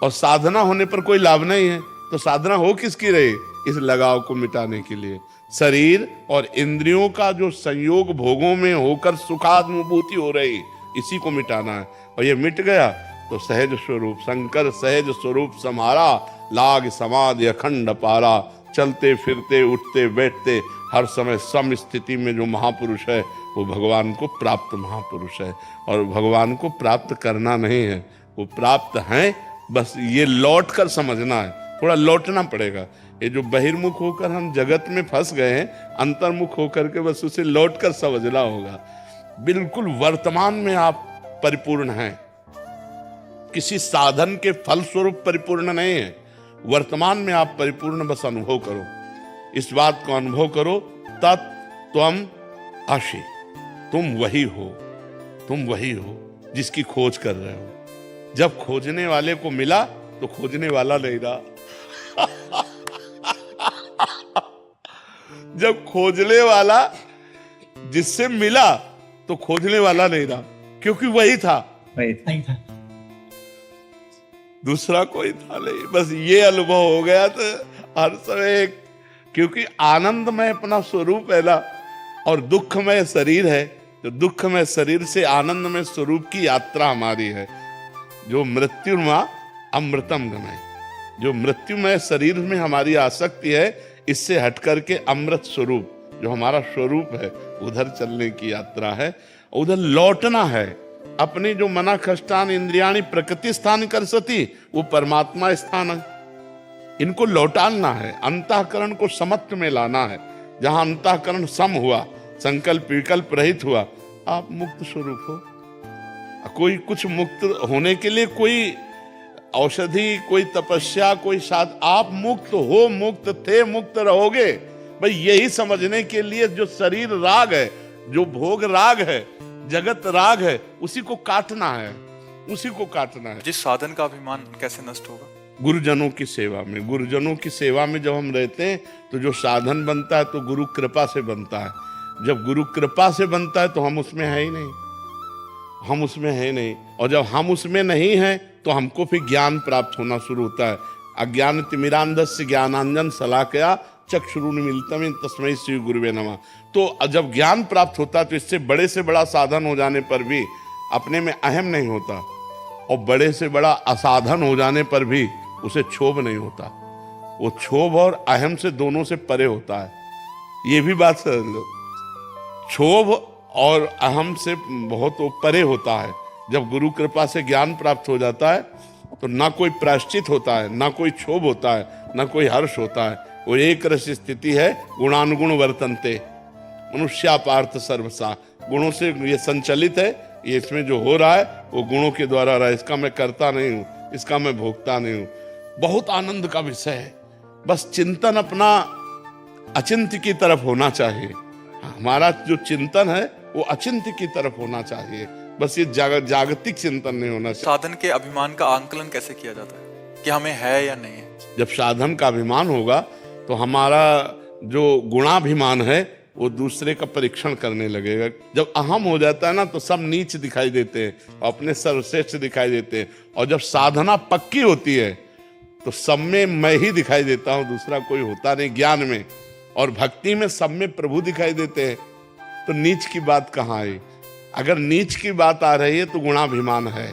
Speaker 2: और साधना होने पर कोई लाभ नहीं है। तो साधना हो किसकी रही? इस लगाव को मिटाने के लिए। शरीर और इंद्रियों का जो संयोग भोगों में होकर सुखानुभूति हो रही, इसी को मिटाना है। और ये मिट गया तो सहज स्वरूप शंकर सहज स्वरूप सम्हारा, लाग समाधि अखंड पारा। चलते फिरते उठते बैठते हर समय सम स्थिति में जो महापुरुष है वो भगवान को प्राप्त महापुरुष है। और भगवान को प्राप्त करना नहीं है, वो प्राप्त हैं, बस ये लौट कर समझना है। थोड़ा लौटना पड़ेगा। ये जो बहिर्मुख होकर हम जगत में फंस गए हैं, अंतर्मुख होकर के बस उसे लौट कर समझना होगा। बिल्कुल वर्तमान में आप परिपूर्ण हैं, किसी साधन के फल स्वरूप परिपूर्ण नहीं है। वर्तमान में आप परिपूर्ण बस अनुभव करो, इस बात को अनुभव करो, तत्त्वम् असि, तुम वही हो, तुम वही हो जिसकी खोज कर रहे हो। जब खोजने वाले को मिला तो खोजने वाला नहीं रहा। जब खोजने वाला जिससे मिला तो खोजने वाला नहीं रहा, क्योंकि वही था,
Speaker 8: वही था।
Speaker 2: दूसरा कोई था नहीं। बस ये अनुभव हो गया तो हर समय, क्योंकि आनंदमय अपना स्वरूप है ना, और दुखमय शरीर है। तो दुखमय शरीर से आनंदमय स्वरूप की यात्रा हमारी है। जो मृत्युर्मा अमृतम गमय, जो मृत्युमय शरीर में हमारी आसक्ति है, इससे हट करके अमृत स्वरूप जो हमारा स्वरूप है, उधर चलने की यात्रा है। उधर लौटना है। अपने जो मना कष्टान इंद्रियाणी प्रकृति स्थान कर सती, वो परमात्मा स्थान है, इनको लौटाना है। अंतःकरण को समत्व में लाना है। जहां अंतःकरण सम हुआ, संकल्प विकल्प रहित हुआ, आप मुक्त स्वरूप हो। कोई कुछ मुक्त होने के लिए कोई औषधि, कोई तपस्या, कोई साध, आप मुक्त हो, मुक्त थे, मुक्त रहोगे। भाई यही समझने के लिए जो शरीर राग है, जो भोग राग है, जगत राग है, उसी को काटना है, उसी को काटना है।
Speaker 1: जिस साधन का अभिमान कैसे नष्ट होगा?
Speaker 2: गुरुजनों की सेवा में, गुरुजनों की सेवा में जब हम रहते हैं तो जो साधन बनता है तो गुरु कृपा से बनता है। जब गुरु कृपा से बनता है तो हम उसमें है ही नहीं, हम उसमें है नहीं। और जब हम उसमें नहीं हैं तो हमको फिर ज्ञान प्राप्त होना शुरू होता है। अज्ञान तिमिरांधस्य ज्ञानांजन शलाकया चक्षुरुन्मीलितं तस्मै श्री गुरुवे नमः। तो जब ज्ञान प्राप्त होता है तो इससे बड़े से बड़ा साधन हो जाने पर भी अपने में अहम नहीं होता, और बड़े से बड़ा असाधन हो जाने पर भी उसे क्षोभ नहीं होता। वो क्षोभ और अहम से दोनों से परे होता है। ये भी बात समझ लो, क्षोभ और अहम से बहुत वो परे होता है। जब गुरु कृपा से ज्ञान प्राप्त हो जाता है तो ना कोई प्रायश्चित होता है, ना कोई क्षोभ होता है, ना कोई हर्ष होता है। वो एक रस स्थिति है, गुणानुगुण वर्तनते मनुष्यापार्थ सर्वसा। गुणों से ये संचलित है, ये इसमें जो हो रहा है वो गुणों के द्वारा रहा है। इसका मैं करता नहीं हूँ, इसका मैं भोगता नहीं हूँ। बहुत आनंद का विषय है। बस चिंतन अपना अचिंत्य की तरफ होना चाहिए। हमारा जो चिंतन है वो अचिंत्य की तरफ होना चाहिए। बस ये जागतिक चिंतन नहीं होना चाहिए।
Speaker 1: साधन के अभिमान का आंकलन कैसे किया जाता है कि हमें है या नहीं है?
Speaker 2: जब साधन का अभिमान होगा तो हमारा जो गुणाभिमान है वो दूसरे का परीक्षण करने लगेगा। जब अहम हो जाता है ना तो सब नीच दिखाई देते हैं, अपने सर्वश्रेष्ठ दिखाई देते हैं। और जब साधना पक्की होती है तो सब में मैं ही दिखाई देता हूँ, दूसरा कोई होता नहीं। ज्ञान में और भक्ति में सब में प्रभु दिखाई देते हैं, तो नीच की बात कहाँ आई? अगर नीच की बात आ रही है तो गुणाभिमान है।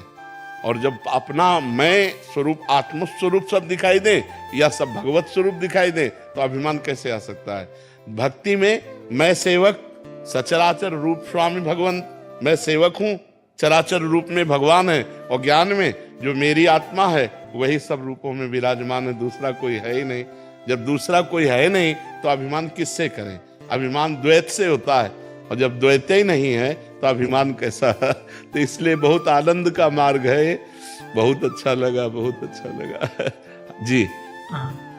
Speaker 2: और जब अपना मैं स्वरूप, आत्म स्वरूप सब दिखाई दे या सब भगवत स्वरूप दिखाई दे तो अभिमान कैसे आ सकता है? भक्ति में मैं सेवक, सचराचर रूप स्वामी भगवंत, मैं सेवक हूँ, चराचर रूप में भगवान है। और ज्ञान में जो मेरी आत्मा है वही सब रूपों में विराजमान है, दूसरा कोई है ही नहीं। जब दूसरा कोई है नहीं तो अभिमान किससे करें? अभिमान द्वैत से होता है, और जब द्वैत ही नहीं है तो अभिमान कैसा? तो इसलिए बहुत आनंद का मार्ग है। बहुत अच्छा लगा, बहुत अच्छा लगा। जी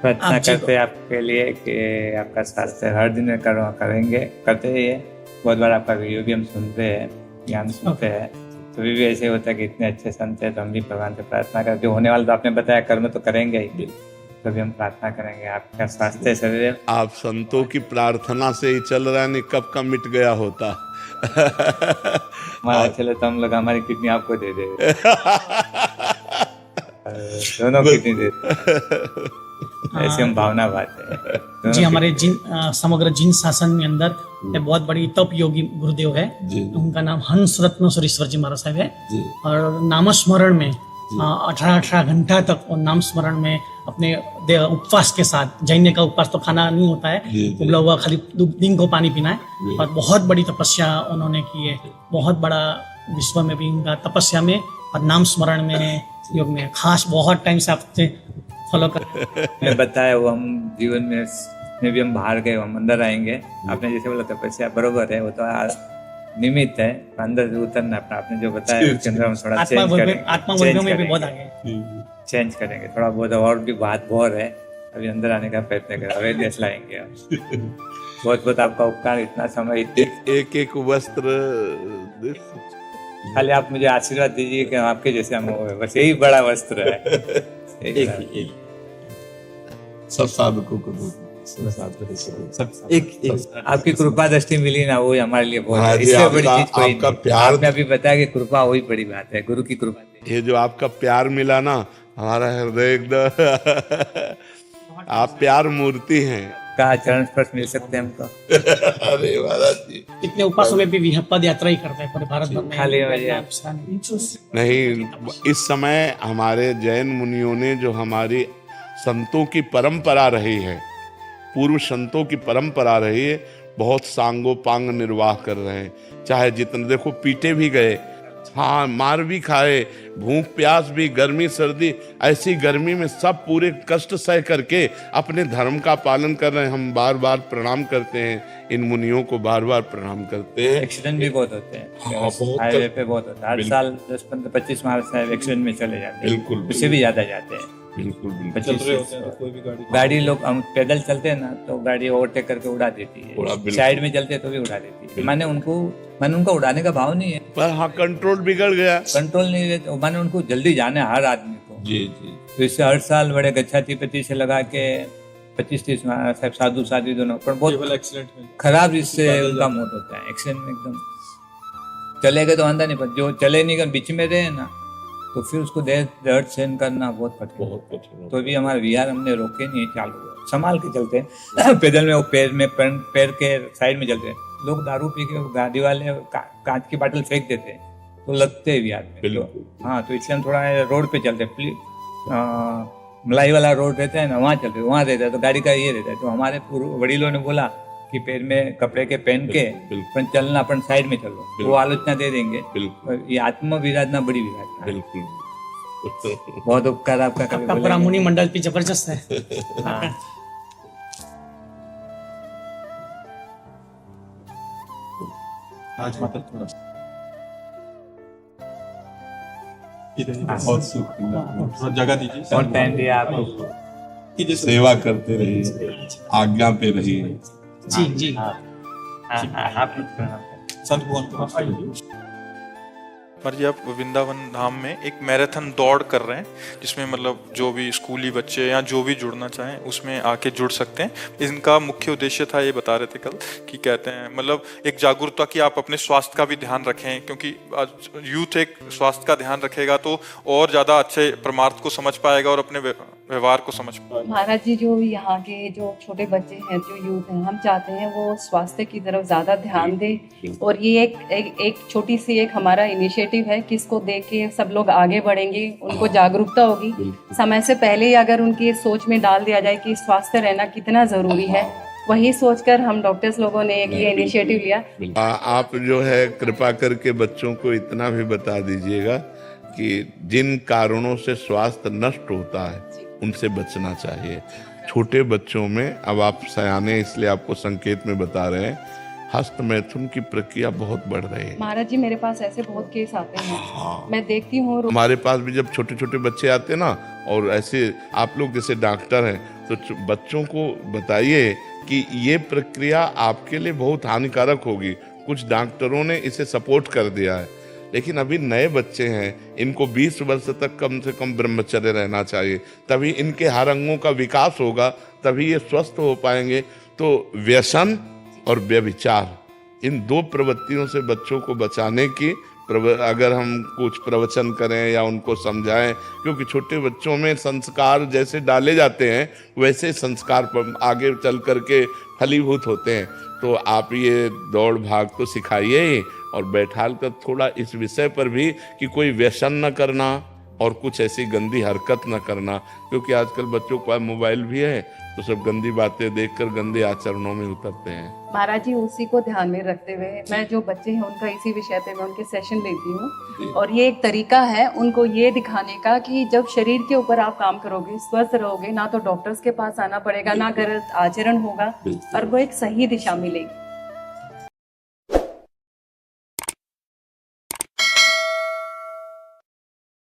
Speaker 8: प्रार्थना करते हैं आपके लिए कि आपका स्वास्थ्य हर दिन में करेंगे, करते ही है। बहुत बार आपका वीडियो भी हम सुनते हैं, ज्ञान सुनते हैं, तो भी ऐसे होता है कि इतने अच्छे संत है, तो हम भी भगवान से प्रार्थना करते। जो होने वाला तो आपने बताया कर्म तो करेंगे ही, तभी हम प्रार्थना करेंगे आपका स्वास्थ्य शरीर।
Speaker 2: आप संतों की प्रार्थना से ही चल रहा है, नहीं कब का मिट गया होता।
Speaker 8: हमारा चले तो हम लोग हमारी किडनी आपको दे दे। दोनों किडनी दे दे। ऐसी हम भावना बात है
Speaker 9: जी। हमारे समग्र जिन शासन में अंदर एक बहुत बड़ी तप योगी गुरुदेव है, उनका नाम हंस रत्न सुरेश्वर जी महाराज साहब है। और नामस्मरण में 18 घंटा तक और नाम स्मरण में अपने उपवास के साथ, जैन का उपवास तो खाना नहीं होता है, उबला हुआ खाली दिन को पानी पीना है। और बहुत बड़ी तपस्या उन्होंने की है, बहुत बड़ा विश्व में भी उनका तपस्या में और नाम स्मरण में, योग में खास बहुत टाइम से आपसे फॉलो कर।
Speaker 8: मैं बताया वो हम जीवन में भी हम बाहर गए, हम अंदर आएंगे। आपने जैसे बोला तपस्या बरोबर है, वो तो निमित्त है, अंदर उतरना अपना। आपने जो बताया उसके अंदर हम थोड़ा चेंज करेंगे,
Speaker 9: आत्मा वर्ग में भी बहुत आगे
Speaker 8: चेंज करेंगे थोड़ा बहुत। और भी बात बहुत है, अभी अंदर आने का प्रयत्न करें, अवेयरनेस लाएंगे। बहुत बहुत आपका उपकार। इतना समय
Speaker 2: एक वस्त्र
Speaker 8: खाली आप मुझे आशीर्वाद दीजिए कि आपके जैसे हम हो, बस यही बड़ा वस्त्र है। एक
Speaker 2: सब साधकों को
Speaker 8: एक आपकी कृपा दृष्टि मिली ना, वो हमारे लिए बहुत
Speaker 2: हाँ
Speaker 8: है। इससे बड़ी चीज कोई
Speaker 2: आपका
Speaker 8: नहीं।
Speaker 2: प्यार,
Speaker 8: आपने अभी बताया कि कृपा वही बड़ी बात है, गुरु की कृपा।
Speaker 2: ये जो आपका प्यार मिला ना, हमारा हृदय एकदम आप प्यार मूर्ति हैं।
Speaker 8: का चरण स्पर्श मिल सकते हैं हमको।
Speaker 2: अरे महाराज जी,
Speaker 9: इतने उपासों में भी पद यात्रा ही करते हैं पूरे भारत भर में।
Speaker 8: खाली
Speaker 2: नहीं, इस समय हमारे जैन मुनियों ने जो हमारी संतों की परंपरा रही है, पूर्व संतों की परंपरा रही है, बहुत सांगोपांग निर्वाह कर रहे हैं। चाहे जितने देखो, पीटे भी गए, हाँ मार भी खाए, भूख प्यास भी, गर्मी सर्दी, ऐसी गर्मी में सब पूरे कष्ट सह करके अपने धर्म का पालन कर रहे हैं। हम बार बार प्रणाम करते हैं, इन मुनियों को बार बार प्रणाम करते हैं।
Speaker 8: एक्सीडेंट भी बहुत होते हैं,
Speaker 2: हाँ, बहुत
Speaker 8: हाईवे पे बहुत होता है। हर साल 10, 15, 25 मार्च साहब एक्सीडेंट में चले जाते हैं।
Speaker 2: बिल्कुल,
Speaker 8: उससे भी ज्यादा जाते हैं।
Speaker 2: बिल्कुल
Speaker 8: चल रहे होते हैं तो कोई भी गाड़ी लोग, हम पैदल चलते हैं ना तो गाड़ी ओवरटेक करके उड़ा देती है, साइड में चलते हैं तो भी उड़ा देती है। मैंने उनको उड़ाने का भाव नहीं है,
Speaker 2: पर हाँ कंट्रोल बिगड़ गया,
Speaker 8: कंट्रोल नहीं है। मैंने उनको जल्दी जाने हर आदमी को।
Speaker 2: जी जी।
Speaker 8: तो इससे हर साल बड़े गच्छाति पति से लगा के 25-30 साहब साधु साधु दोनों पर बहुत एक्सीडेंट खराब इससे उनका मौत होता है। एक्सीडेंट में एकदम चले गए तो आंदा नहीं, पर जो चले नहीं गए बीच में रहे ना, तो फिर उसको दर्द सहन करना बहुत कठिन। तो भी हमारे विहार हमने रोके नहीं, चालू हुआ, संभाल के चलते हैं। पैदल में वो पैर के साइड में चलते हैं। लोग दारू पी के गाड़ी वाले कांच की बोतल फेंक देते हैं तो लगते हैं विहार में। तो हाँ, तो इसलिए हम थोड़ा रोड पे चलते हैं। मलाई वाला रोड रहता है ना, वहाँ चल रहे, वहाँ रहता है तो गाड़ी का ये रहता है। तो हमारे वडीलों ने बोला कि पैर में कपड़े के पहन के
Speaker 2: बिल्कुल।
Speaker 8: अपन चलना, अपन साइड में चलो, वो आलोचना दे देंगे।
Speaker 2: बिल्कुल
Speaker 8: और ये आत्म विराधना बड़ी विराधना है।
Speaker 2: बिल्कुल।
Speaker 8: बहुत उपकार आपका, कभी
Speaker 9: आपका पूरा
Speaker 8: बोलेंगे।
Speaker 9: मुनि मंडल भी जबरदस्त है।
Speaker 8: हाँ।
Speaker 1: आज माता थोड़ा बहुत सुख थोड़ा जगह दीजिए।
Speaker 8: बहुत टाइम दिया आपको।
Speaker 2: सेवा करते रहिए, आज्ञा पे रहिए।
Speaker 9: जी जी।
Speaker 8: आप
Speaker 1: संत भगवान को जी, आप वृंदावन धाम में एक मैराथन दौड़ कर रहे हैं, जिसमें मतलब जो भी स्कूली बच्चे या जो भी जुड़ना चाहें उसमें आके जुड़ सकते हैं। इनका मुख्य उद्देश्य था, ये बता रहे थे कल, कि कहते हैं मतलब एक जागरूकता कि आप अपने स्वास्थ्य का भी ध्यान रखें, क्योंकि यूथ एक स्वास्थ्य का ध्यान रखेगा तो और ज़्यादा अच्छे परमार्थ को समझ पाएगा और अपने व्यवहार को समझ पाएगा।
Speaker 6: महाराज जी, जो यहाँ के जो छोटे बच्चे हैं, जो यूथ हैं, हम चाहते हैं वो स्वास्थ्य की तरफ ज़्यादा ध्यान दें। और ये एक छोटी सी एक हमारा इनिशिएटिव है कि इसको देख के सब लोग आगे बढ़ेंगे, उनको जागरूकता होगी। समय से पहले ही अगर उनकी सोच में डाल दिया जाए कि स्वास्थ्य रहना कितना ज़रूरी है, वही सोचकर हम डॉक्टर्स लोगों ने एक ये इनिशिएटिव लिया।
Speaker 2: आप जो है कृपा करके बच्चों को इतना भी बता दीजिएगा कि जिन कारणों से स्वास्थ्य नष्ट होता है उनसे बचना चाहिए। छोटे बच्चों में, अब आप सयाने इसलिए आपको संकेत में बता रहे हैं, हस्त मैथुन की प्रक्रिया बहुत बढ़ रही है।
Speaker 6: महाराज जी, मेरे पास ऐसे बहुत केस आते हैं। मैं देखती हूँ
Speaker 2: हमारे पास भी जब छोटे छोटे बच्चे आते हैं ना, और ऐसे आप लोग जैसे डॉक्टर हैं तो बच्चों को बताइए कि ये प्रक्रिया आपके लिए बहुत हानिकारक होगी। कुछ डॉक्टरों ने इसे सपोर्ट कर दिया है, लेकिन अभी नए बच्चे हैं, इनको 20 वर्ष तक कम से कम ब्रह्मचर्य रहना चाहिए, तभी इनके हर अंगों का विकास होगा, तभी ये स्वस्थ हो पाएंगे। तो व्यसन और व्यभिचार, इन दो प्रवृत्तियों से बच्चों को बचाने की अगर हम कुछ प्रवचन करें या उनको समझाएं, क्योंकि छोटे बच्चों में संस्कार जैसे डाले जाते हैं वैसे संस्कार आगे चल करके फलीभूत होते हैं। तो आप ये दौड़ भाग तो सिखाइए ही, और बैठाल कर थोड़ा इस विषय पर भी कि कोई व्यसन न करना और कुछ ऐसी गंदी हरकत न करना, क्योंकि आजकल बच्चों के पास मोबाइल भी है तो सब गंदी बातें देखकर गंदे आचरणों में उतरते हैं।
Speaker 6: महाराज जी, उसी को ध्यान में रखते हुए मैं जो बच्चे हैं उनका इसी विषय पे मैं उनके सेशन लेती हूँ। और ये एक तरीका है उनको ये दिखाने का कि जब शरीर के ऊपर आप काम करोगे, स्वस्थ रहोगे, ना तो डॉक्टर्स के पास आना पड़ेगा, ना गलत आचरण होगा, और वो एक सही दिशा मिलेगी।